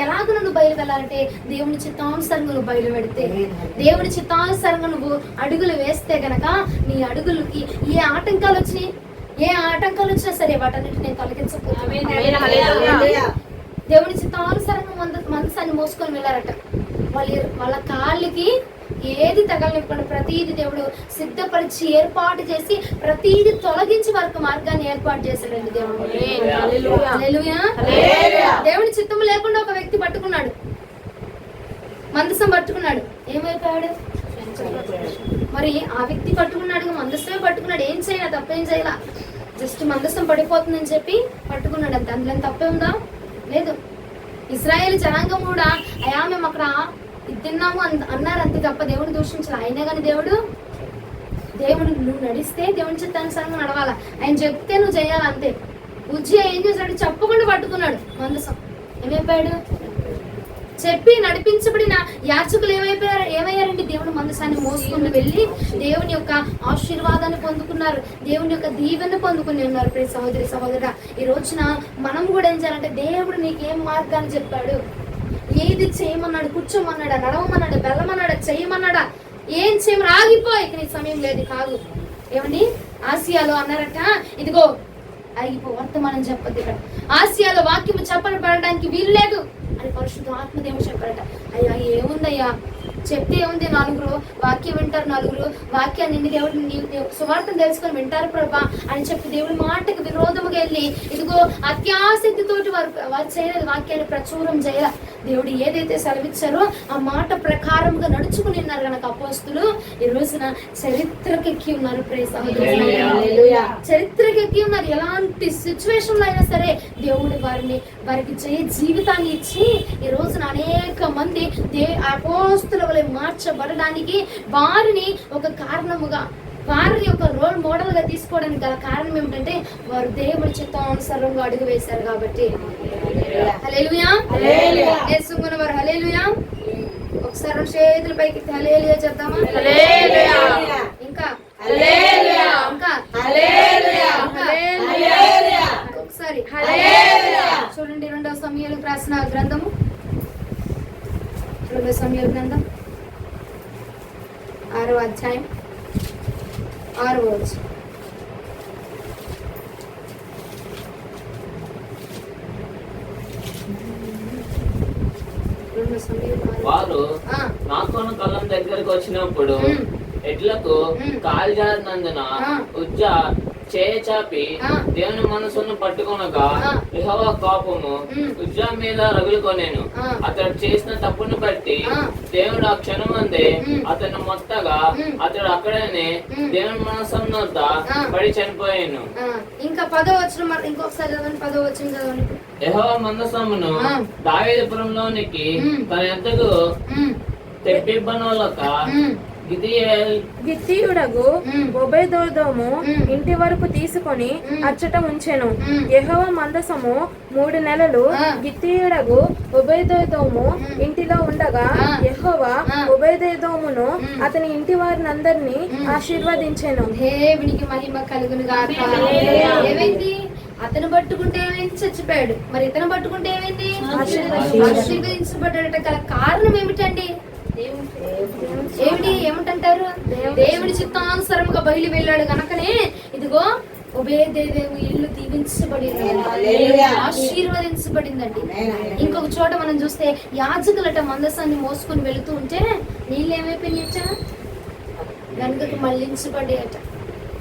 Speaker 2: ఎలాగ నువ్వు బయలు వెళ్ళాలంటే దేవుని చిత్తానుసారంగా నువ్వు బయలు పెడితే, దేవుని చిత్తానుసారంగా నువ్వు అడుగులు వేస్తే గనక నీ అడుగులకి ఏ ఆటంకాలు వచ్చినా సరే వాటన్నిటిని నేను తొలగించకపోతున్నాను. దేవుని చిత్తానుసారంగా మనసాన్ని మోసుకొని వెళ్ళారట. వాళ్ళ కాళ్ళకి ఏది తగలనివ్వకుండా ప్రతీది దేవుడు సిద్ధపరిచి ఏర్పాటు చేసి ప్రతీది తొలగించి వారికి మార్గాన్ని ఏర్పాటు చేశాడండి దేవుడు. దేవుని చిత్తం లేకుండా ఒక వ్యక్తి పట్టుకున్నాడు, మందసం పట్టుకున్నాడు, ఏమైపోయాడు? మరి ఆ వ్యక్తి పట్టుకున్నాడు, మందసమే పట్టుకున్నాడు, ఏం చేయాలి? తప్పేం చేయాల, జస్ట్ మందసం పడిపోతుందని చెప్పి పట్టుకున్నాడు అంతే. అందులో తప్పే ఉందా? లేదు. ఇశ్రాయేలు జనాంగం కూడా అయా మేము అక్కడ తిన్నాము అన్నారు అంతే తప్ప దేవుడిని దూషించాలి. అయినా కానీ దేవుడు నువ్వు నడిస్తే దేవుని చిత్తానుసారంగా నడవాలా, ఆయన చెప్తే నువ్వు చేయాలి అంతే. ఉజ్జియా ఏం చేశాడు? చెప్పకుండా పట్టుకున్నాడు మందసం. ఏమైపోయాడు? చెప్పి నడిపించబడిన యాచకులు ఏమయ్యారండి? దేవుని మందసాన్ని మోసుకుని వెళ్ళి దేవుని యొక్క ఆశీర్వాదాన్ని పొందుకున్నారు, దేవుని యొక్క దీవెన్ని పొందుకుని ఉన్నారు. ప్రియ సహోదరి సహోదరుడా, ఈ రోజున మనం కూడా ఏం చేయాలంటే దేవుడు నీకేం మార్గాన్ని చెప్పాడు, ఏది చేయమన్నాడు, కూర్చోమన్నాడా, నడవమన్నాడా, బెల్లమన్నాడా, చేయమన్నాడా, ఏం చేయమని ఆగిపోయి నీ సమయం లేదు కాదు. ఏమండి ఆసియాలో అన్నారట, ఇదిగో ఆగిపో, వర్తమానం చెప్పద్దు, ఇక్కడ ఆసియాలో వాక్యము చెప్పబడడానికి వీలు లేదు అని పరిశుద్ధ ఆత్మదేవుడు చెప్పారట. అయ్యా ఏముందయ్యా, చెప్తే ఏముంది, నలుగురు వాక్యం వింటారు, నలుగురు వాక్యాన్ని దేవుడు సువార్తను తెలుసుకొని వింటారు ప్రభా అని చెప్పి దేవుడి మాటకు విరోధముగా వెళ్ళి ఇదిగో అత్యాసక్తితోటి వారు చేయలేదు, వాక్యాన్ని ప్రచురం చేయాల. దేవుడు ఏదైతే సెలవిచ్చారో ఆ మాట ప్రకారంగా నడుచుకుని ఉన్నారు కనుక అపోస్తులు ఈ రోజున చరిత్రకెక్కి ఉన్నారు. చరిత్రకెక్కి ఉన్నారు. ఎలాంటి సిచ్యువేషన్ లో అయినా సరే దేవుడు వారికి జయ జీవితాన్ని ఇచ్చి ఈ రోజున అనేక మంది అపోస్తుల వలె మార్చబడడానికి వారిని ఒక కారణముగా, వారిని ఒక రోల్ మోడల్ గా తీసుకోవడానికి గల కారణం ఏమిటంటే వారు దేవుడి చిత్తానుసారంగా అడుగు వేశారు కాబట్టి. హల్లెలూయా, యేసుమున వారు హల్లెలూయా. ఒకసారి చేతుల పైకి హల్లెలూయా చెప్తామా? ఇంకా ఒకసారి చూడండి, 2వ సమూయేలుకు రాసిన గ్రంథము, 2వ సమూయేలు గ్రంథం 6వ అధ్యాయం 6వ వచనం.
Speaker 5: వారు నాకోన కళ్ళం దగ్గరకు వచ్చినప్పుడు ఎడ్లకు కాలు జారినందున ఉజ్జా చేచాపి దేవుని మనసును పట్టుకొనగా యెహోవా కోపము ఉజ్జా మీద రగులుకొనేను. అతడు చేసిన తప్పును బట్టి దేవుడు ఆ క్షణమందే అతను మొత్తగా అతడు అక్కడనే దేవుని మనసున్న పడి చనిపోయాను.
Speaker 2: ఇంకా 10వ వచనం ఇంకొకసారి చదవండి. 10వ వచనం చదవండి.
Speaker 5: యెహోవా మందసమును దావీదుపురంలోనికి తన యొద్దకు తెప్పివ్వనోలక
Speaker 4: గిత్తీయుడగు ఒబేదెదోము ఇంటి వరకు తీసుకొని అచ్చట ఉంచెను. యెహోవా మందసము 3 నెలలు గిత్తీయుడగు ఒబేదెదోము ఇంటిలో ఉండగా యెహోవా ఒబేదెదోమును అతని ఇంటి వారినందరినీ ఆశీర్వదించెను.
Speaker 2: దేవునికి మహిమ కలుగును గాక. ఏమైంది? అతను పట్టుకుంటే ఏమైంది? చచ్చిపోయాడు. మరి ఇతను పట్టుకుంటే ఏమైంది? ఆశీర్వదించబడ్డాడట. గల కారణం ఏమిటండి? ఏమిటంటారు? దేవుడి చిత్తానుసారముగా బయలు వెళ్ళాడు కనుకనే ఇదిగో ఒబేదెదోము ఇల్లు దీవించబడింది, ఆశీర్వదించబడిందండి. ఇంకొక చోట మనం చూస్తే యాజకులట మందసాన్ని మోసుకొని వెళుతూ ఉంటే నీళ్ళు ఏమైపోయినాయట? వెనుకకు మళ్లించబడ్డాయట.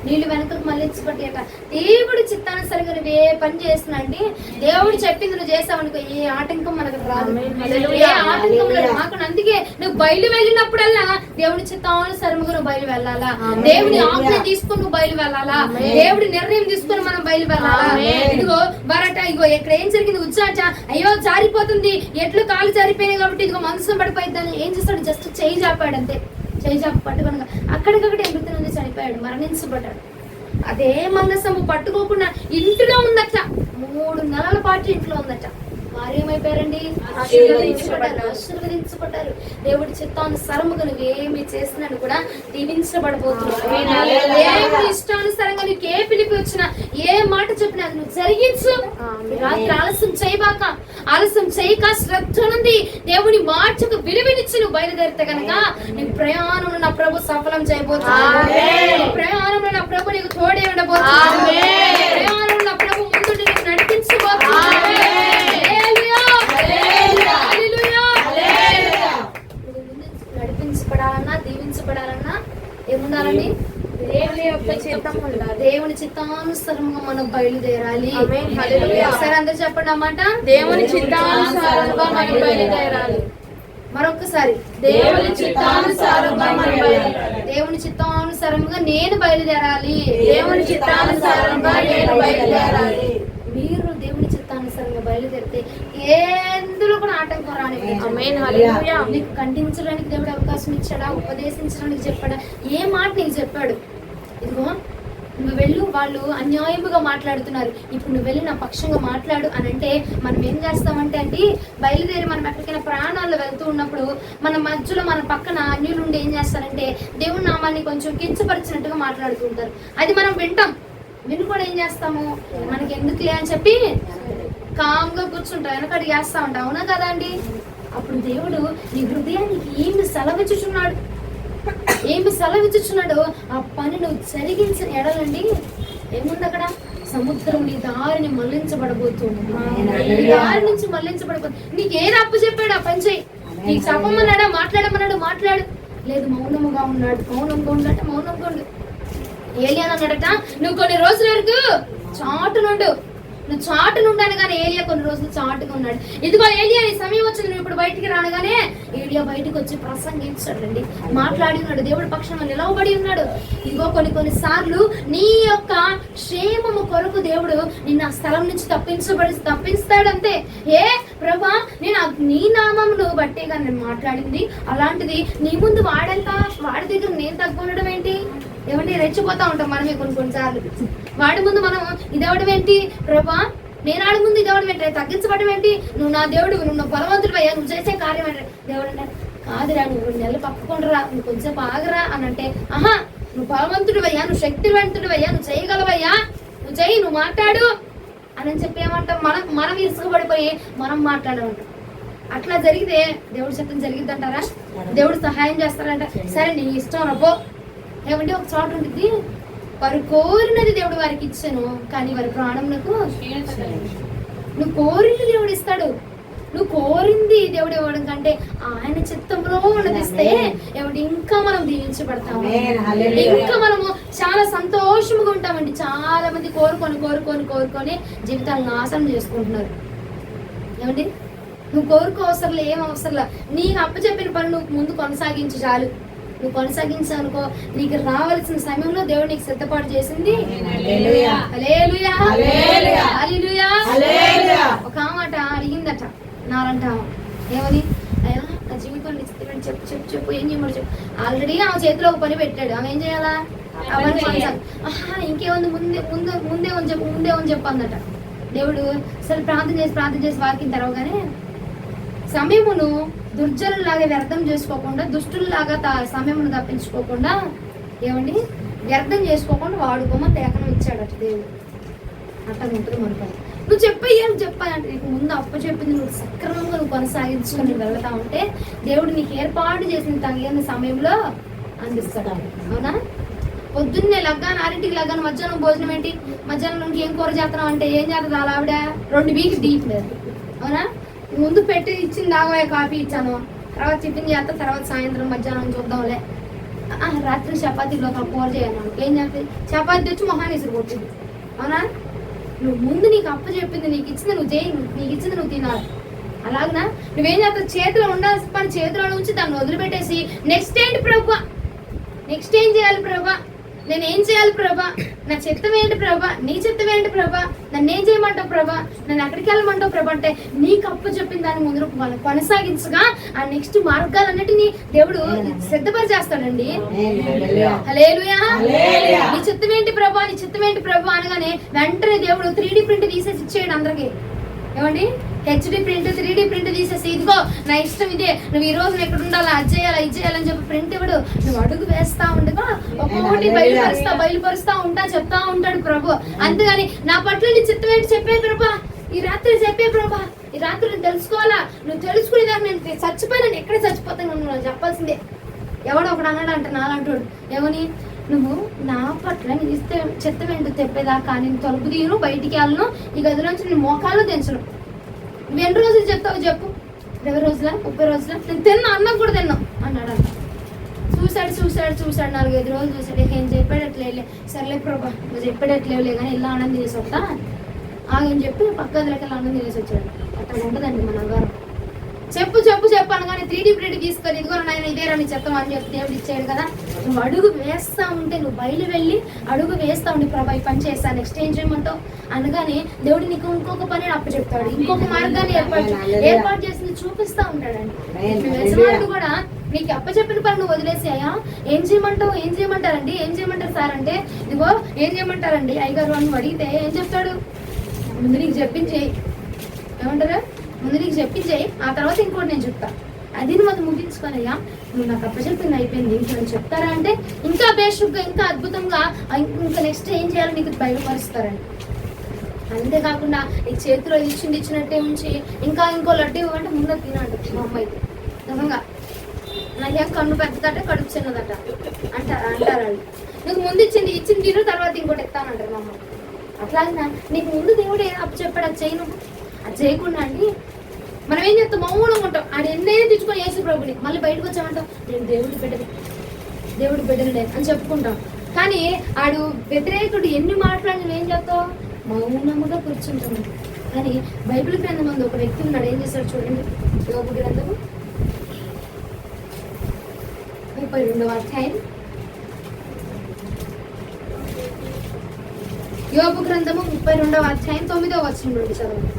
Speaker 2: నీళ్ళు వెనకకు మళ్ళించబడ్డాయట. దేవుడి చిత్తానుసారంగా నువ్వు ఏ పని చేస్తున్నా అండి, దేవుడు చెప్పింది నువ్వు చేసావనుకో ఏ ఆటంకం మనకు రాదు, ఏ ఆటంకం లేదు మాకు. అందుకే నువ్వు బయలు వెళ్ళినప్పుడల్లా దేవుడి చిత్తానుసారంగా నువ్వు బయలు వెళ్ళాలా, దేవుడి ఆజ్ఞ తీసుకుని నువ్వు బయలు వెళ్ళాలా, దేవుడి నిర్ణయం తీసుకుని మనం బయలు వెళ్ళాలా. ఇదిగో వరట, ఇగో ఇక్కడ ఏం జరిగింది? ఉచ్చాట, అయ్యో జారిపోతుంది, ఎట్లు కాలు జారిపోయినాయి కాబట్టి ఇదిగో మనసు పడిపోయిందని ఏం చేస్తాడు? జస్ట్ చేయి చాపాడు అంతే. చేజాపు పట్టుకొనగా అక్కడికక్కడే మృతి నుండి చనిపోయాడు, మరణించబడ్డాడు. అదే మందసము పట్టుకోకుండా ఇంట్లో ఉందట, 3 నెలల పాటు ఇంట్లో ఉందట. వారు ఏమైపోయారండి? ఆశీర్వదించబడ్డారు. దేవుడి చిత్తానుసారముగా నువ్వు ఏమి చేసినాను కూడా దీవించబడబోతున్నావు. దేవుడి ఇష్టానుసారంగా నీకు ఏ పిలిపి వచ్చినా, ఏ మాట చెప్పినా నువ్వు జరిగించు. రాత్రి ఆలస్యం చేయబాక, ఆలస్యం చేయక శ్రద్ధనుంది దేవుని మాటకు విలువనిచ్చి నువ్వు బయలుదేరితే కనుక నీ ప్రయాణంలో నా ప్రభు సఫలం చేయబోతున్నాడు. ప్రయాణంలో నా ప్రభు నీకు తోడే ఉండబోతున్నాడు. ప్రయాణంలో నా ప్రభు ముందు నీకు నడిపించబోతున్నాడు. నడిపించబడాలన్నా దీవించబడాలన్నా ఏముండాలండి? దేవుని యొక్క చిత్తం ఉండాలి. దేవుని చిత్తానుసారంగా మనం బయలుదేరాలి. ఒకసారి అందరూ చెప్పండి అన్నమాట. దేవుని చిత్తానుసారంగా మనం బయలుదేరాలి. మరొకసారి దేవుని చిత్తానుసారంగా మనం బయలుదేరాలి. దేవుని చిత్తానుసారంగా నేను బయలుదేరాలి. దేవుని చిత్తానుసారంగా నేను బయలుదేరాలి. మీరు దేవుని చిత్తానుసారంగా బయలుదేరితే ఎందులో కూడా ఆటంకం రాని. నీకు ఖండించడానికి దేవుడు అవకాశం ఇచ్చాడా? ఉపదేశించడానికి చెప్పాడా? ఏ మాట నీకు చెప్పాడు? ఇదిగో నువ్వు వెళ్ళు, వాళ్ళు అన్యాయముగా మాట్లాడుతున్నారు, ఇప్పుడు నువ్వు వెళ్ళి నా పక్షంగా మాట్లాడు అని అంటే మనం ఏం చేస్తామంటే అండి, బయలుదేరి మనం ఎక్కడికైనా ప్రయాణాల్లో వెళ్తూ ఉన్నప్పుడు మన మధ్యలో మన పక్కన అన్యులుండి ఏం చేస్తారంటే దేవుని నామాన్ని కొంచెం కించపరిచినట్టుగా మాట్లాడుతూ ఉంటారు. అది మనం వింటాం, విని కూడా ఏం చేస్తాము, మనకి ఎందుకులే అని చెప్పి కామ్గా కూర్చుంటాం, వెనకటి చేస్తా ఉంటాం. అవునా కదా అండి? అప్పుడు దేవుడు నీ హృదయానికి ఏమి సెలవిచ్చుచున్నాడు, ఆ పని నువ్వు జరిగించిన ఎడలండి ఏముంది అక్కడ? సముద్రం నీ దారిని మళ్లించబడబోతుంది. నీ దారి నుంచి మళ్లించబడబోతుంది. నీకు ఏది అప్పు చెప్పాడు ఆ పని చేయి. నీకు చెప్పమన్నాడా, మాట్లాడమన్నాడు, మాట్లాడు. లేదు, మౌనంగా ఉన్నాడు. మౌనంగా ఉండంటే మౌనంగా ఉండు. ఏలియా అన్నాడట, నువ్వు కొన్ని రోజుల వరకు చాటునుండు, నువ్వు చాటునుండాను. కానీ ఏలియా కొన్ని రోజులు చాటుగా ఉన్నాడు. ఇదిగో ఏలియా, నీ సమయం వచ్చింది, నువ్వు ఇప్పుడు బయటికి రానగానే ఏలియా బయటకు వచ్చి ప్రసంగించాడండి, మాట్లాడి ఉన్నాడు, దేవుడి పక్షంలో నిలవబడి ఉన్నాడు. ఇదిగో కొన్ని సార్లు నీ యొక్క క్షేమము కొరకు దేవుడు నిన్ను ఆ స్థలం నుంచి తప్పిస్తాడంతే. ఏ ప్రభా, నేను నీ నామమును బట్టేగా నేను మాట్లాడింది, అలాంటిది నీ ముందు వాడి దగ్గర నేను తగ్గుండడం ఏంటి? ఏమంటే రెచ్చిపోతా ఉంటాం మనమే కొన్నిసార్లు. వాడి ముందు మనం ఇదవడం ఏంటి ప్రభా, నేను ఆడి ముందు ఇదవడం ఏంటి, తగ్గించబడడం ఏంటి? నువ్వు నా దేవుడు, నువ్వు నా బలవంతుడు అయ్యా, నువ్వు చేసే కార్యం అంటే దేవుడు అంటే కాదురా, నువ్వు 2 నెలలు పక్కకుండరా, నువ్వు కొంచెం ఆగరా అని అంటే, ఆహా నువ్వు బలవంతుడు అయ్యా, నువ్వు శక్తివంతుడు అయ్యా, నువ్వు చేయగలవయ్యా, నువ్వు చెయ్యి, నువ్వు మాట్లాడు అని చెప్పి ఏమంటాం మనం ఇసుకబడిపోయి మనం మాట్లాడమంటాం. అట్లా జరిగితే దేవుడి శక్తి జరిగిద్దంటారా? దేవుడు సహాయం చేస్తారంట. సరే నీ ఇష్టం రబ్బో. ఏమంటే ఒక చోట ఉంటుంది, వారు కోరినది దేవుడు వారికి ఇచ్చాను, కానీ వారి ప్రాణంకు నువ్వు కోరినది దేవుడు ఇస్తాడు. నువ్వు కోరింది దేవుడు ఇవ్వడం కంటే ఆయన చిత్తంలో ఉన్నదిస్తే ఏమంటే ఇంకా మనం దీవించబడతాము, ఇంకా మనము చాలా సంతోషంగా ఉంటామండి. చాలా మంది కోరుకొని జీవితాలను నాశనం చేసుకుంటున్నారు. ఏమండి, నువ్వు కోరుకో అవసరంలే, ఏం అవసరంలా. నీకు అప్పచెప్పిన పని నువ్వు ముందు కొనసాగించు చాలు. నువ్వు కొనసాగించానుకో, నీకు రావాల్సిన సమయంలో దేవుడు నీకు సిద్ధపాటు చేసింది. ఒక మాట అడిగిందట నారంట, ఏమని, అయ్యా నా జీవితం చెప్పు ఏం చేయమని చెప్పు. ఆల్రెడీ ఆమె చేతిలో ఒక పని పెట్టాడు, ఆమె ఏం చేయాలా? అవన్నీ ఆహా ఇంకేముంది, ముందే అని చెప్పు అందట. దేవుడు సరే ప్రార్థన చేసి వాక్యం తెరవగానే సమయమును దుర్జనులాగా వ్యర్థం చేసుకోకుండా, దుష్టుల్లాగా సమయమును తప్పించుకోకుండా, ఏమండి వ్యర్థం చేసుకోకుండా వాడుకోమని లేఖనం ఇచ్చాడట దేవుడు. అట్లా ఉంటుంది మనకు. నువ్వు చెప్పాయంటే నీకు ముందు అప్పు చెప్పింది నువ్వు సక్రమంగా నువ్వు కొనసాగించుకొని వెళ్తా ఉంటే దేవుడు నీకు ఏర్పాటు చేసిన తగిన సమయంలో అందిస్తాడు. అవునా? పొద్దున్నే లగ్గాను 6ంటికి లగ్గాను, మధ్యాహ్నం భోజనం ఏంటి, మధ్యాహ్నం ఏం కూర చేస్తున్నావు అంటే ఏం చేస్తుంది అలా ఆవిడ 2 వీక్స్ డీప్ లేదు. అవునా? ముందు పెట్టి ఇచ్చింది దాగవే, కాఫీ ఇచ్చాను, తర్వాత టిఫిన్ చేస్తా, తర్వాత సాయంత్రం మధ్యాహ్నం చూద్దాంలే, రాత్రి చపాతీలో ఒక కూర చేయను. ఏం చేస్తుంది? చపాతీ తెచ్చి మొహాన్ని ఇసురు కొట్టింది. అవునా? నువ్వు ముందు నీకు అప్ప చెప్పింది, నీకు ఇచ్చింది నువ్వు చేయి, నీకు ఇచ్చింది నువ్వు తినాలి. అలాగనా? నువ్వేం చేస్తావు? చేతిలో ఉండాల్సిన పని చేతిలో ఉంచి దాన్ని వదిలిపెట్టేసి నెక్స్ట్ ఏంటి ప్రభా, నెక్స్ట్ ఏం చేయాలి ప్రభా, నేను ఏం చేయాలి ప్రభా, నా చిత్తం ఏంటి ప్రభా, నీ చిత్తం ఏంటి ప్రభా, నన్ను ఏం చేయమంటావు ప్రభా, నన్ను ఎక్కడికి వెళ్ళమంటావు ప్రభా అంటే నీకు అప్పు చెప్పిన దాని ముందు మనం కొనసాగించగా ఆ నెక్స్ట్ మార్గాలన్నిటినీ దేవుడు సిద్ధపరిచేస్తాడండి. హల్లెలూయా. నీ చిత్తం ఏంటి ప్రభా, నీ చిత్తం ఏంటి ప్రభా అనగానే వెంటనే దేవుడు 3D ప్రింట్ తీసేసి ఇచ్చేయండి అందరికి. ఏమండి, HD ప్రింట్ 3D ప్రింట్ తీసేసి ఇదిగో నా ఇష్టం ఇదే, నువ్వు ఈ రోజు ఎక్కడ ఉండాలి, అది చేయాలి ఇది చేయాలని చెప్పి ప్రింట్ ఇవ్వడు. నువ్వు అడుగు వేస్తా ఉండగా ఒక్కొక్కటి బయలుపరుస్తా ఉంటా చెప్తా ఉంటాడు ప్రభు. అంతేగాని నా పట్ల నీ చిత్తం ఏంటి చెప్పే ప్రభా, ఈ రాత్రి చెప్పే ప్రభా, ఈ రాత్రి నేను తెలుసుకోవాలా, నువ్వు తెలుసుకునేదాకా నేను చచ్చిపోయినా ఎక్కడ చచ్చిపోతాను నువ్వు చెప్పాల్సిందే. ఎవడో ఒకడు అన్నాడు అంట నాలంటాడు, ఏమని, నువ్వు నా పట్ల నీ చిత్తం ఏంటో చెప్పేదాకా నేను తలుపు తీయను, బయటికి వెళ్ళను, ఈ గదిలోంచి నేను మోకాల్లో తెంచను. నువ్వు ఎన్ని రోజులు చెప్తావు చెప్పు? 20 రోజుల 30 రోజుల? నేను తిన్నా, అన్నం కూడా తిన్నాం అన్నాడు అంట. చూశాడు 4-5 రోజులు చూసాడు. ఏం చెప్పేటట్లేలే, సర్లే ప్రభా నువ్వు చెప్పేటట్లేవులే కానీ ఇలా ఆనందం చేసి వస్తా ఆగని చెప్పి పక్క గదిలోకి వెళ్ళి ఆనందం చేసి వచ్చాడు. అట్లా ఉండదండి మన అగారం. చెప్పు అనగానే 3D ప్రింట్ తీసుకొని ఇదిగో నాయన ఇదేరా నీ చెత్తం అని చెప్పి దేవుడు ఇచ్చాడు కదా. నువ్వు అడుగు వేస్తా ఉంటే, నువ్వు బయలు వెళ్ళి అడుగు వేస్తా ఉండి ప్రభా ఈ పని చేస్తా, నెక్స్ట్ ఏం చేయమంటావు అనగానే దేవుడు నీకు ఇంకొక పని అప్పచెప్తాడు, ఇంకొక మార్గాన్ని ఏర్పాటు చేసి చూపిస్తా ఉంటాడండి. యజమానుడు కూడా నీకు అప్పచెప్పిన పని నువ్వు వదిలేసాయా, ఏం చేయమంటారండి, ఏం చేయమంటారు సార్ అంటే, ఇదిగో ఏం చేయమంటారండి అయ్యగారు అని అడిగితే ఏం చెప్తాడు? ముందు నీకు చెప్పించేయి. ఏమంటారా? ముందు నీకు చెప్పించేయి, ఆ తర్వాత ఇంకోటి నేను చెప్తా, అది నువ్వు అది ముగించుకోనయ్యా, నువ్వు నాకు అప్పచెప్పింది అయిపోయింది, ఇంక నేను చెప్తారా అంటే ఇంకా బేషుగ్గా ఇంకా అద్భుతంగా ఇంకా నెక్స్ట్ ఏం చేయాలో నీకు బయలుపరుస్తారండి. అంతేకాకుండా నీకు చేతిలో ఇచ్చినట్టే ఉంచి ఇంకా ఇంకో లడ్డు ఇవ్వంటే ముందు తినండి. మా అమ్మ అయితే నిజంగా నాకేం కన్ను పెద్దదట కడుపు చిన్నదట అంటారు. నీకు ముందు ఇచ్చింది తిను, తర్వాత ఇంకోటి ఎత్తానంటారు మా అమ్మ. అట్లాగే నీకు ముందు దేవుడు అప్పు చెప్పాడు, అది చేయి, నువ్వు అది చేయకుండా అండి మనం మనం ఏం చేస్తాం? మౌనంగా ఉంటాం. ఆడు ఎన్నైనా తెచ్చుకొని యేసు ప్రభుని మళ్ళీ బయటకు వచ్చామంటాం, నేను దేవుడి బిడ్డనే అని చెప్పుకుంటాం. కానీ ఆడు వ్యతిరేకుడు ఎన్ని మాట్లాడి ఏం చేస్తావు? మౌనముగా కూర్చుంటాము. కానీ బైబిల్ గ్రంథం అందు ఒక వ్యక్తి ఉన్నాడు, ఏం చేశాడు చూడండి. యోబు గ్రంథము 32వ అధ్యాయం. యోబు గ్రంథము 32వ అధ్యాయం 9వ వచనం నుండి చదవండి.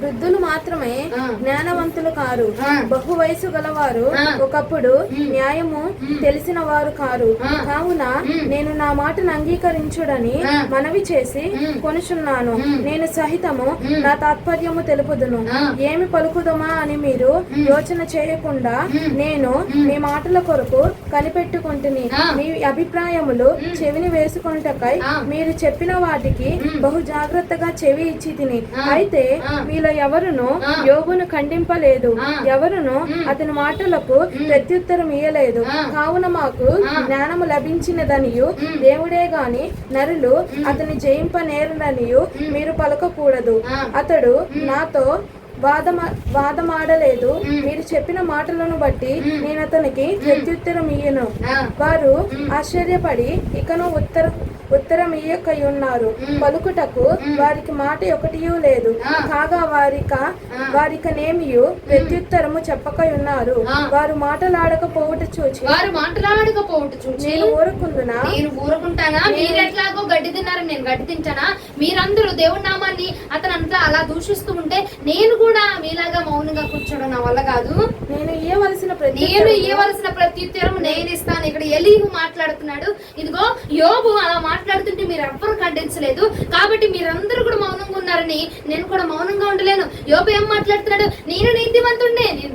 Speaker 4: వృద్ధులు మాత్రమే జ్ఞానవంతులు కారు, బహు వయసు గలవారు ఒకప్పుడు న్యాయము తెలిసిన వారు కారు. కావున నేను నా మాటను అంగీకరించుడని మనవి చేసి కొనుచున్నాను. నేను సహితము నా తాత్పర్యము తెలుపుదును. ఏమి పలుకుదమా అని మీరు యోచన చేయకుండా నేను మీ మాటల కొరకు కనిపెట్టుకుంటుని. మీ అభిప్రాయములు చెవిని వేసుకొనుటకై మీరు చెప్పిన వాటికి బహు జాగ్రత్తగా చెవి ఇచ్చి తిని. అయితే వీళ్ళ ఎవరును యోబును ఖండింపలేదు, ఎవరును అతని మాటలకు ప్రత్యుత్తరం ఇయ్యలేదు. కావున మాకు జ్ఞానము లభించినదనియు దేవుడే గాని నరులు అతని జయింపనేరననియు మీరు పలకకూడదు. అతడు నాతో వాదమాడలేదు. మీరు చెప్పిన మాటలను బట్టి నేను అతనికి ప్రత్యుత్తరం ఇయ్యను. వారు ఆశ్చర్యపడి ఇకను ఉత్తరం ఇయ్యకయున్నారు. పలుకుటకు వారికి మాట ఒకటియూ లేదు. కాగా వారికనేమియు ప్రత్యుత్తరము చెప్పకయున్నారు. వారు మాటలాడకపోవుట చూచి
Speaker 2: నేను ఊరుకుంటానా? మీరు ఎట్లాగో గడ్డి తిన్నారు, నేను గడ్డి తింటానా? మీరందరూ దేవుడి నామాన్ని అతను అంతా అలా దూషిస్తూ ఉంటే నేను కూడా మీలాగా మౌనంగా కూర్చోడం నా వల్ల కాదు.
Speaker 4: నేను ఇయ్యవలసిన
Speaker 2: ప్రత్యుత్తరం నేను ఇస్తాను. ఇక్కడ ఎలీహు మాట్లాడుతున్నాడు. ఇదిగో యోబు అలా మాట్లాడుతుంటే మీరు ఎవ్వరు ఖండించలేదు, కాబట్టి మీరందరూ కూడా మౌనంగా ఉన్నారని నేను కూడా మౌనంగా ఉండలేను. యోబు ఏం మాట్లాడుతున్నాడు? నేను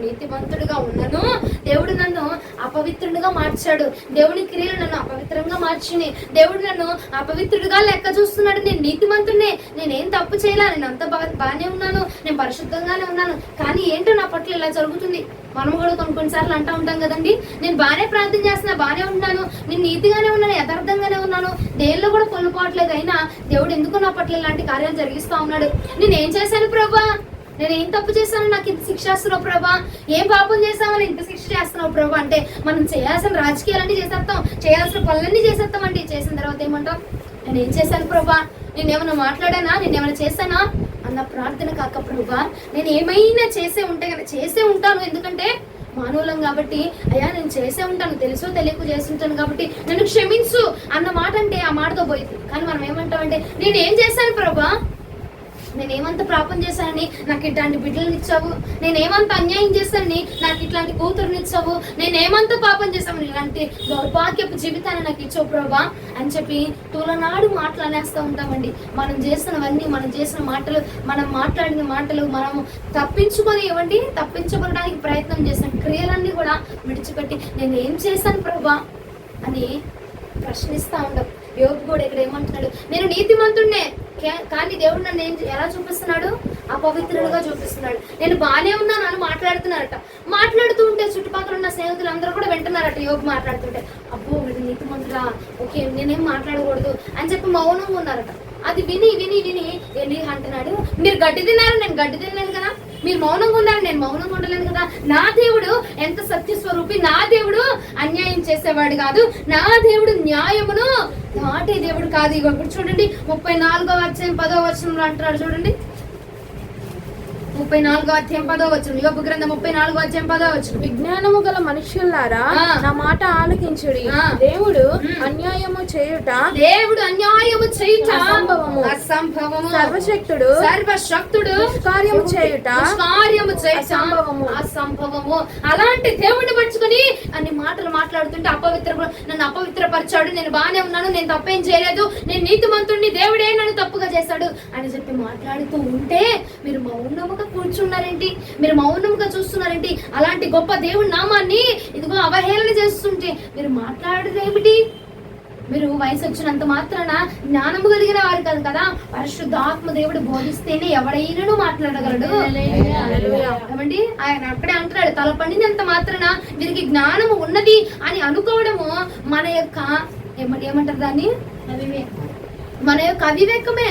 Speaker 2: నీతిమంతుడుగా ఉన్నాను, దేవుడు నన్ను అపవిత్రుడిగా మార్చాడు, దేవుని క్రియలు నన్ను అపవిత్రంగా మార్చినాయి, దేవుడు నన్ను అపవిత్రుడిగా లెక్క చూస్తున్నాడు, నేను నీతిమంతుడినే, నేనేం తప్పు చేయలే, నేను అంత బాగానే ఉన్నాను, నేను పరిశుద్ధంగానే ఉన్నాను. కానీ ఏంటో నా పట్ల ఇలా జరుగుతుంది. మనం కూడా కొన్నిసార్లు అంటూ ఉంటాం కదండి, నేను బాగానే ప్రార్థన చేస్తున్నా, బాగానే ఉన్నాను, నేను నీతిగానే ఉన్నాను, యథార్థంగానే ఉన్నాను, దేనిలో కూడా పొల్లుపోవట్లేదు, అయినా దేవుడు ఎందుకు నా పట్ల ఇలాంటి కార్యాలు జరిగిస్తా ఉన్నాడు? నేనేం చేశాను ప్రభా? నేను ఏం తప్పు చేశాను? నాకు ఇంత శిక్ష చేస్తున్నావు ప్రభా? ఏం పాపం చేశామని ఇంత శిక్ష చేస్తున్నావు ప్రభా? అంటే మనం చేయాల్సిన రాజకీయాలన్నీ చేసేస్తాం, చేయాల్సిన పనులన్నీ చేసేస్తామండి. చేసిన తర్వాత ఏమంటాం? నేను ఏం చేశాను ప్రభా? నేనేమైనా మాట్లాడానా? నేనేమైనా చేశానా అన్న ప్రార్థన కాక ప్రభా, నేను ఏమైనా చేసే ఉంటాను, ఎందుకంటే మానవులం కాబట్టి, అయ్యా నేను చేసే ఉంటాను, తెలుసో తెలియకు చేస్తుంటాను కాబట్టి నన్ను క్షమించు అన్న మాట అంటే ఆ మాటతో పోయింది. కానీ మనం ఏమంటామంటే నేనేం చేశాను ప్రభా? నేనేమంత పాపం చేశానని నాకు ఇట్లాంటి బిడ్డలను ఇచ్చావు, నేనేమంత అన్యాయం చేశానని నాకు ఇట్లాంటి కూతురుని ఇచ్చావు, నేనేమంత పాపం చేశాను, ఇలాంటి దౌర్భాగ్యపు జీవితాన్ని నాకు ఇచ్చావు ప్రభా అని చెప్పి తూలనాడు మాటలు అనేస్తూ ఉంటామండి. మనం చేసినవన్నీ, మనం చేసిన మాటలు, మనం మాట్లాడిన మాటలు మనము తప్పించబడడానికి ప్రయత్నం చేసిన క్రియలన్నీ కూడా విడిచిపెట్టి నేను ఏం చేశాను ప్రభా అని ప్రశ్నిస్తూ ఉంటాం. యోబు కూడా ఇక్కడ ఏమంటున్నాడు? నేను నీతిమంతుడినే, కానీ దేవుడు నన్ను ఎలా చూపిస్తున్నాడు? అపవిత్రులుగా చూపిస్తున్నాడు. నేను బాగానే ఉన్నాను అని మాట్లాడుతున్నారట. మాట్లాడుతూ ఉంటే చుట్టుపక్కల ఉన్న స్నేహితులు అందరూ కూడా వింటున్నారట యోబు మాట్లాడుతుంటే. అబ్బో వీడు నీతిమంతుడా, ఓకే నేనేం మాట్లాడకూడదు అని చెప్పి మౌనంగా ఉన్నారట. అది విని ఎలి అంటున్నాడు, మీరు గడ్డి తిన్నారు, నేను గడ్డి తినలేను కదా, మీరు మౌనంగా ఉన్నారు, నేను మౌనంగా ఉండలేను కదా. నా దేవుడు ఎంత సత్యస్వరూపి, నా దేవుడు అన్యాయం చేసేవాడు కాదు, నా దేవుడు న్యాయమును దాటే దేవుడు కాదు. ఇప్పుడు చూడండి 34వ అధ్యాయం 10వ వచనంలో అంటున్నాడు చూడండి. 34వ అధ్యాయం 10వ వచనం, యోబు గ్రంథం 34వ అధ్యాయం 10వ వచనం.
Speaker 4: విజ్ఞానము గల మనుష్యులారా నా మాట ఆలకించుడి. దేవుడు అన్యాయము చేయుట అసంభవము,
Speaker 2: సర్వశక్తుడు
Speaker 4: కార్యము చేయుట
Speaker 2: అసంభవము. అలాంటి దేవుడిని పట్టుకుని అన్ని మాటలు మాట్లాడుతుంటే నన్ను అపవిత్రపరిచాడు, నేను బాగానే ఉన్నాను, నేను తప్పేం చేయలేదు, నేను నీతిమంతుడిని, దేవుడే నన్ను తప్పుగా చేశాడు అని చెప్పి మాట్లాడుతూ ఉంటే మీరు మౌనముగా కూర్చున్నారేంటి? మీరు మౌనంగా చూస్తున్నారేంటి? అలాంటి గొప్ప దేవుడి నామాన్ని ఇదిగో అవహేళన చేస్తుంటే మీరు మాట్లాడరేమిటి? మీరు వయసు వచ్చినంత మాత్రాన జ్ఞానము కలిగిన వారు కాదు కదా, పరిశుద్ధాత్మ దేవుడు బోధిస్తేనే ఎవడైనా మాట్లాడగలడు. ఏమండి, ఆయన అక్కడే అంటున్నాడు, తల పండినంత మాత్రాన వీరికి జ్ఞానము ఉన్నది అని అనుకోవడము మన యొక్క ఏమంటారు దాన్ని, మన యొక్క అవివేకమే.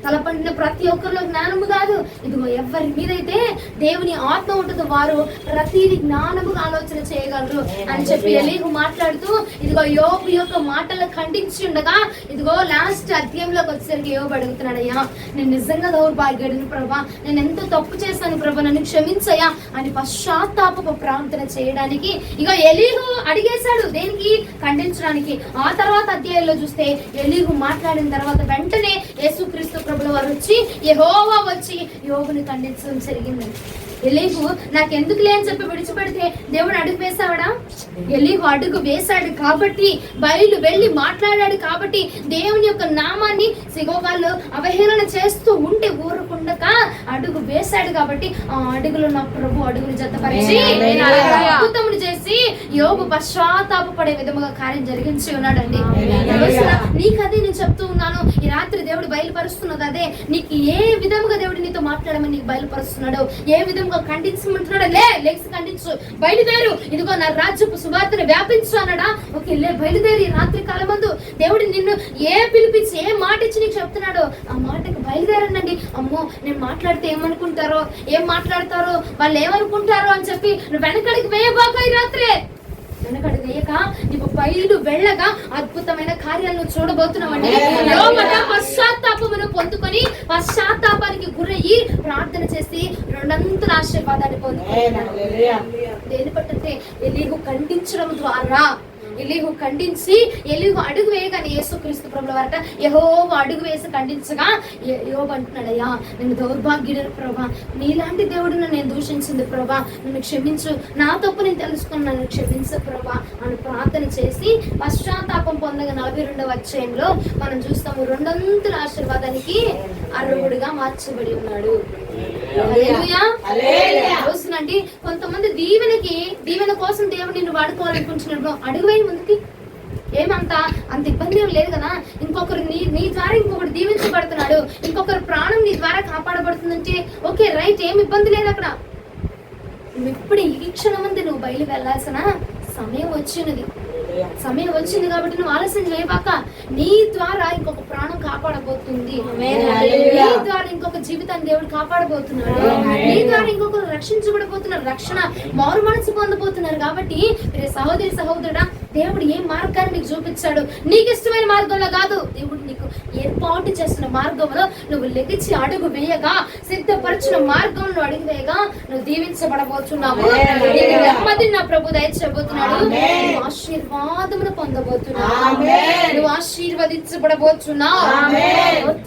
Speaker 2: తలపండిన ప్రతి ఒక్కరిలో జ్ఞానము కాదు. ఇదిగో ఎవరి మీదైతే దేవుని ఆత్మ ఉంటుందో వారు ప్రతిది జ్ఞానముగా ఆలోచన చేయగలరు అని చెప్పి ఎలీహు మాట్లాడుతూ ఇదిగో యోబు యొక్క మాటలు ఖండించి ఉండగా ఇదిగో లాస్ట్ అధ్యాయంలోకి వచ్చేసరికి యోబు అడుగుతున్నాడు, అయ్యా నేను నిజంగా దౌర్భాగ్యుడిని ప్రభా, నేను ఎంతో తప్పు చేశాను ప్రభా, నన్ను క్షమించయ్యా అని పశ్చాత్తాప ప్రార్థన చేయడానికి ఇగో ఎలీహు అడిగేశాడు. దేనికి? ఖండించడానికి. ఆ తర్వాత అధ్యాయంలో చూస్తే ఎలీహు మాట్లాడిన తర్వాత వెంటనే యేసుక్రీస్తు ప్రభుల వారు వచ్చి యెహోవా వచ్చి యోబుని ఖండించడం జరిగింది. ఎలీహు నాకెందుకులే అని చెప్పి విడిచిపెడితే దేవుడు అడుగు వేసావాడా? ఎలీహు అడుగు వేశాడు కాబట్టి, బయలు వెళ్ళి మాట్లాడాడు కాబట్టి, దేవుని యొక్క నామాన్ని సిగోగాళ్ళు అవహేళన చేస్తూ ఉంటే ఊరుకుండక అడుగు వేశాడు కాబట్టి ఆ అడుగులో నా ప్రభు అడుగులు జతపరిచి అద్భుతములు చేసి యోబు పశ్చాత్తాపపడే విధముగా కార్యం జరిగించి ఉన్నాడండి. నీకు అదే నేను చెప్తూ ఉన్నాను. ఈ రాత్రి దేవుడు బయలుపరుస్తున్నది అదే. నీకు ఏ విధముగా దేవుడు నీతో మాట్లాడమని నీకు బయలుపరుస్తున్నాడు, ఏ విధంగా ఖండించమంటున్నాడు. లేచి ఖండించు, బయలుదేరు, ఇదిగో నా రాజ్యపు సువార్తను వ్యాపించు అన్నాడా? ఓకే, బయలుదేరి రాత్రి కాలమందు దేవుడు నిన్ను ఏ పిలిపించి ఏ మాట ఇచ్చి నీకు చెప్తున్నాడో ఆ మాటకు బయలుదేరండి. అమ్మో నేను మాట్లాడితే ఏమనుకుంటారో, ఏం మాట్లాడతారో, వాళ్ళు ఏమనుకుంటారో అని చెప్పి నువ్వు వెనకడికి వేయబాక. ఈ రాత్రే వెనకడి వేయక నీకు బయలు వెళ్ళగా అద్భుతమైన కార్యాలను చూడబోతున్నామండి. పశ్చాత్తాపమును పొందుకొని పశ్చాత్తాపానికి గురయ్యి ప్రార్థన చేసి రెండంతల ఆశీర్వాదాన్ని పొందుకుంటున్నాడు. దేని పట్టితే ఎలీహు ఖండించడం ద్వారా, ఎలీహు ఖండించి ఎలీహు అడుగు వేయగానే యేసుక్రీస్తు ప్రభుల వారట యెహోవా అడుగు వేసి ఖండించగా యోబు అంటున్నాడు, అయ్యా నేను దౌర్భాగ్యుడు ప్రభా, నీలాంటి దేవుడిని నేను దూషించింది ప్రభా, నన్ను క్షమించు, నా తప్పు నేను తెలుసుకుని నన్ను క్షమించు ప్రభా అని ప్రార్థన చేసి పశ్చాత్తాపం పొందగా 42వ అధ్యాయంలో మనం చూస్తాము రెండంతుల ఆశీర్వాదానికి అర్హుడుగా మార్చబడి ఉన్నాడు. చూస్తున్నండి కొంతమంది దీవెన కోసం దేవుడు నిన్ను వాడుకోవాలనుకుంటున్నాడు. అడుగువేయి ముందుకి. అంత ఇబ్బంది ఏం లేదు కదా. ఇంకొకరు నీ ద్వారా ఇంకొకరు దీవించబడుతున్నాడు, ఇంకొకరు ప్రాణం నీ ద్వారా కాపాడబడుతుందంటే ఓకే రైట్, ఏం ఇబ్బంది లేదు అక్కడ. ఇప్పుడు ఈ క్షణం మంది నువ్వు బయలు వెళ్లాల్సిన సమయం వచ్చింది కాబట్టి నువ్వు ఆలస్యం చేయబాక. నీ ద్వారా ఇంకొక ప్రాణం కాపాడబోతుంది, నీ ద్వారా ఇంకొక జీవితాన్ని దేవుడు కాపాడబోతున్నాడు, నీ ద్వారా ఇంకొకరు రక్షించబడబోతున్నారు, రక్షణ మారు మనసు పొందబోతున్నారు. కాబట్టి సహోదరి సహోదరుడా, దేవుడు ఏ మార్గాన్ని నీకు చూపించాడు, నీకు ఇష్టమైన మార్గంలో కాదు, దేవుడు నీకు ఏర్పాటు చేస్తున్న మార్గంలో నువ్వు లెగిచి అడుగు వేయగా, సిద్ధపరిచిన మార్గంలో అడుగు వేయగా నువ్వు దీవించబడబోతున్నావు. నెమ్మది నా ప్రభు దయచేయబోతున్నాడు. నువ్వు ఆశీర్వాదమును పొందబోతున్నావు, నువ్వు ఆశీర్వదించబడబోతున్నావు.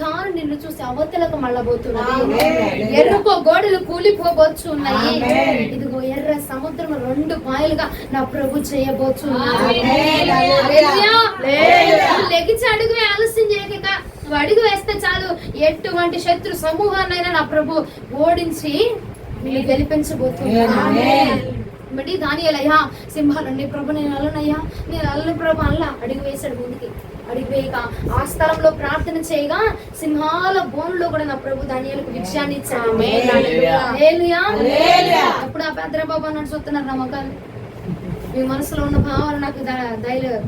Speaker 2: తాను నిన్ను చూసి అవతలకు మళ్ళబోతున్నది, ఎరుకో గోడలు కూలిపోబోతున్నాయి. ఇదిగో ఎర్ర సముద్రం 2 పాయలుగా నా ప్రభు చేయబోతున్నాడు. లెగిచి అడుగు ఆలస్యం చేయక నువ్వు అడుగు వేస్తే చాలు, ఎటువంటి శత్రు సమూహాన్నైనా నా ప్రభు ఓడించి నిన్ను గెలిపించబోతున్నాడు. బట్టి దానియేలయ్యా సింహాలండి ప్రభు నేను అల్లని ప్రభు అల్లా అడుగు వేశాడు. ముందుకి అడుగు వేయక ఆ స్థలంలో ప్రార్థన చేయగా సింహాల బోన్లో కూడా నా ప్రభు దానియేలుకు విజయాన్ని ఇచ్చాడు. అప్పుడు ఆ భద్రబాబు అన్నట్టు చూస్తున్నారు నమ్మకాలు. మీ మనసులో ఉన్న భావాలు నాకు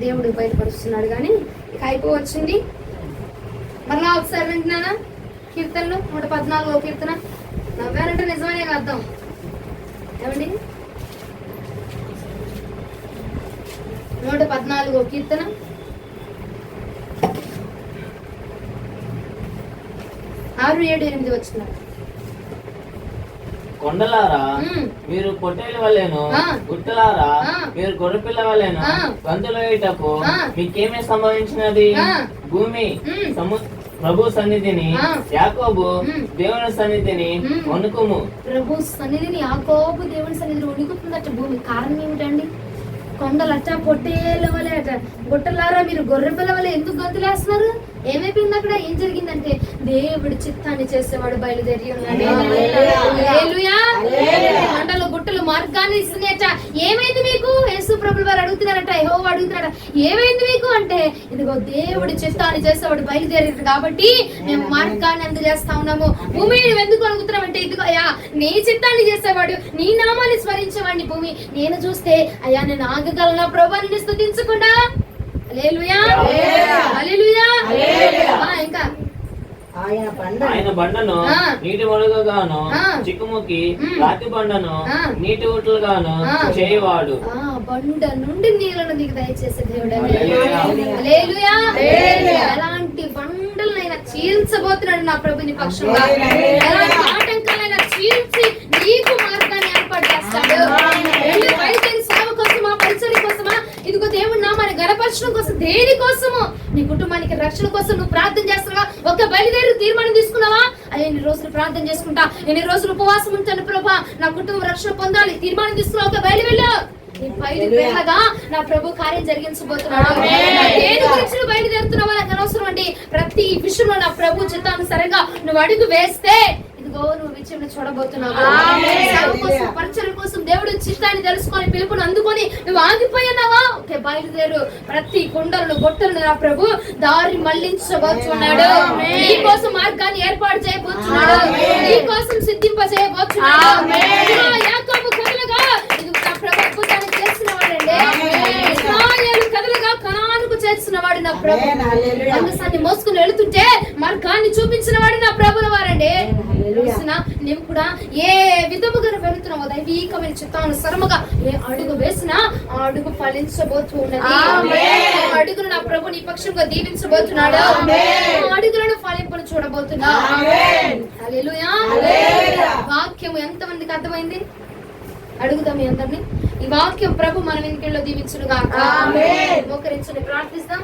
Speaker 2: దేవుడు బయటపరుస్తున్నాడు. కానీ ఇక అయిపోవచ్చింది. మరలా ఒకసారి వింటున్నానా కీర్తనలు 114వ కీర్తన. నవ్వారంటే నిజమనే అర్థం ఏమండి? 114వ కీర్తన 6, 7, 8 వచ్చినారు.
Speaker 5: కొండలారా మీరు పొట్టేల వల్లేను, గుట్టలారా మీరు గొర్రెపిల్ల వల్లేను గంతులు వేయటకు మీకేమే సంభవించినది? భూమి ప్రభు సన్నిధిని, యాకోబు దేవుని సన్నిధిని వణుకుము.
Speaker 2: ప్రభు సన్నిధిని యాకోబు దేవుని సన్నిధిని వణుకుతుందట భూమి. కారణం ఏమిటండి? కొండలట పొట్టేల వలె అట, గుట్టలారా మీరు గొర్రెపిల్ల వలె ఎందుకు గంతులేస్తున్నారు? ఏమైపోయింది అక్కడ? ఏం జరిగిందంటే దేవుడి చిత్తాన్ని చేసేవాడు బయలుదేరి ఉన్నాడు. కొండలు గుట్టలు మార్గాన్ని ఇస్తున్నాయట. ఏమైంది మీకు? యేసు ప్రభువు వారు అడుగుతున్నారట, యెహోవా అడుగుతున్నారట, ఏమైంది మీకు అంటే ఇదిగో దేవుడి చిత్తాన్ని చేసేవాడు బయలుదేరారు కాబట్టి మేము మార్గాన్ని అందజేస్తా ఉన్నాము. భూమి నువ్వు ఎందుకు అడుగుతున్నావు అంటే ఇదిగో అయ్యా నీ చిత్తాన్ని చేసేవాడు, నీ నామాన్ని స్మరించేవాడిని భూమి నేను చూస్తే అయ్యా నేను ఆగగలనా ప్రభువా నిన్ను స్తుతించకుండా? హల్లెలూయా హల్లెలూయా. ఇంకా
Speaker 3: ఆయన
Speaker 5: బండను నీటి మడుగుగాను చిక్కుముకి రాతి బండను నీటి ఊటలుగాను చేయవాడు.
Speaker 2: బండ నుండి నీళ్ళను నీకు దయచేసే దేవుడు. ఎలాంటి బండలనైనా చీల్చబోతున్నాడు నా ప్రభుని పక్షంగా. ఎలాంటి ఆటంకాలైనా చీల్చి నీకు మార్గాన్ని ఏర్పాటు చేస్తాడు. బయలుదేరి సేవ కోసమా, పరిచయం కోసమా, ఇదిగో దేవుడు నామాన్ని గణపరచడం కోసం, దేని కోసము? నీ కుటుంబానికి రక్షణ కోసం నువ్వు ప్రార్థన చేస్తున్నావా? ఒక బయలుదేరి తీర్మానం తీసుకున్నావా? ఎన్ని రోజులు ప్రార్థన చేసుకుంటా, ఎన్ని రోజులు ఉపవాసం ఉంటాను ప్రభా, నా కుటుంబం రక్షణ పొందాలి, తీర్మానం తీసుకున్నావు. ఒక బయలువెళ్ళు. నీ బయలుదేరగా నా ప్రభు కార్యం జరిగించబోతున్నాడు. దేని గురించి నువ్వు బయలుదేరుతున్నావా నాకు అనవసరం అండి. ప్రతి విషయంలో నా ప్రభు చిత్తానుసారంగా నువ్వు అడుగు వేస్తే ఇదిగో నువ్వు విజయం చూడబోతున్నావు. పరిచయం కోసం దేవుడు చిత్తాన్ని తెలుసుకొని పిలుపుని అందుకొని నువ్వు ఆగిపోయినావా? ఓకే, బయలుదేరు. ప్రతి కొండలను గొట్టలను నా ప్రభు దారి మళ్లించబోతున్నాడు. నీ కోసం మార్గాన్ని ఏర్పాటు చేయబోతున్నాడు. నీ కోసం సిద్ధింపజేయబోతున్నాడు. యాకోబు కదలగా నా ప్రభు అద్భుతాన్ని చేసిన వాడండి. ఇశ్రాయేలు కదలగా కనానుకు చేసిన వాడు నా ప్రభు. మందసాన్ని మోసుకుని వెళుతుంటే మార్గాన్ని చూపించిన వాడు నా ప్రభుల వారండి. నీవు కూడా ఏ విధముగా వెళుతున్నావో దైవీకమైన చిత్తానుసారముగా ఏ అడుగు వేసినా ఆ అడుగు ఫలించబోతూ ఉన్నది. అడుగును నా ప్రభు నీ పక్షంగా దీవించబోతున్నాడు. అడుగులను ఫలింపును చూడబోతున్నాడు. హల్లెలూయా. వాక్యం ఎంతమందికి అర్థమైంది? అడుగుదాం మీ అందరినీ. ఈ వాక్యం ప్రభు మన వెనుకల్లో దీవించునుగాక. మోకరించండి, ప్రార్థిస్తాం.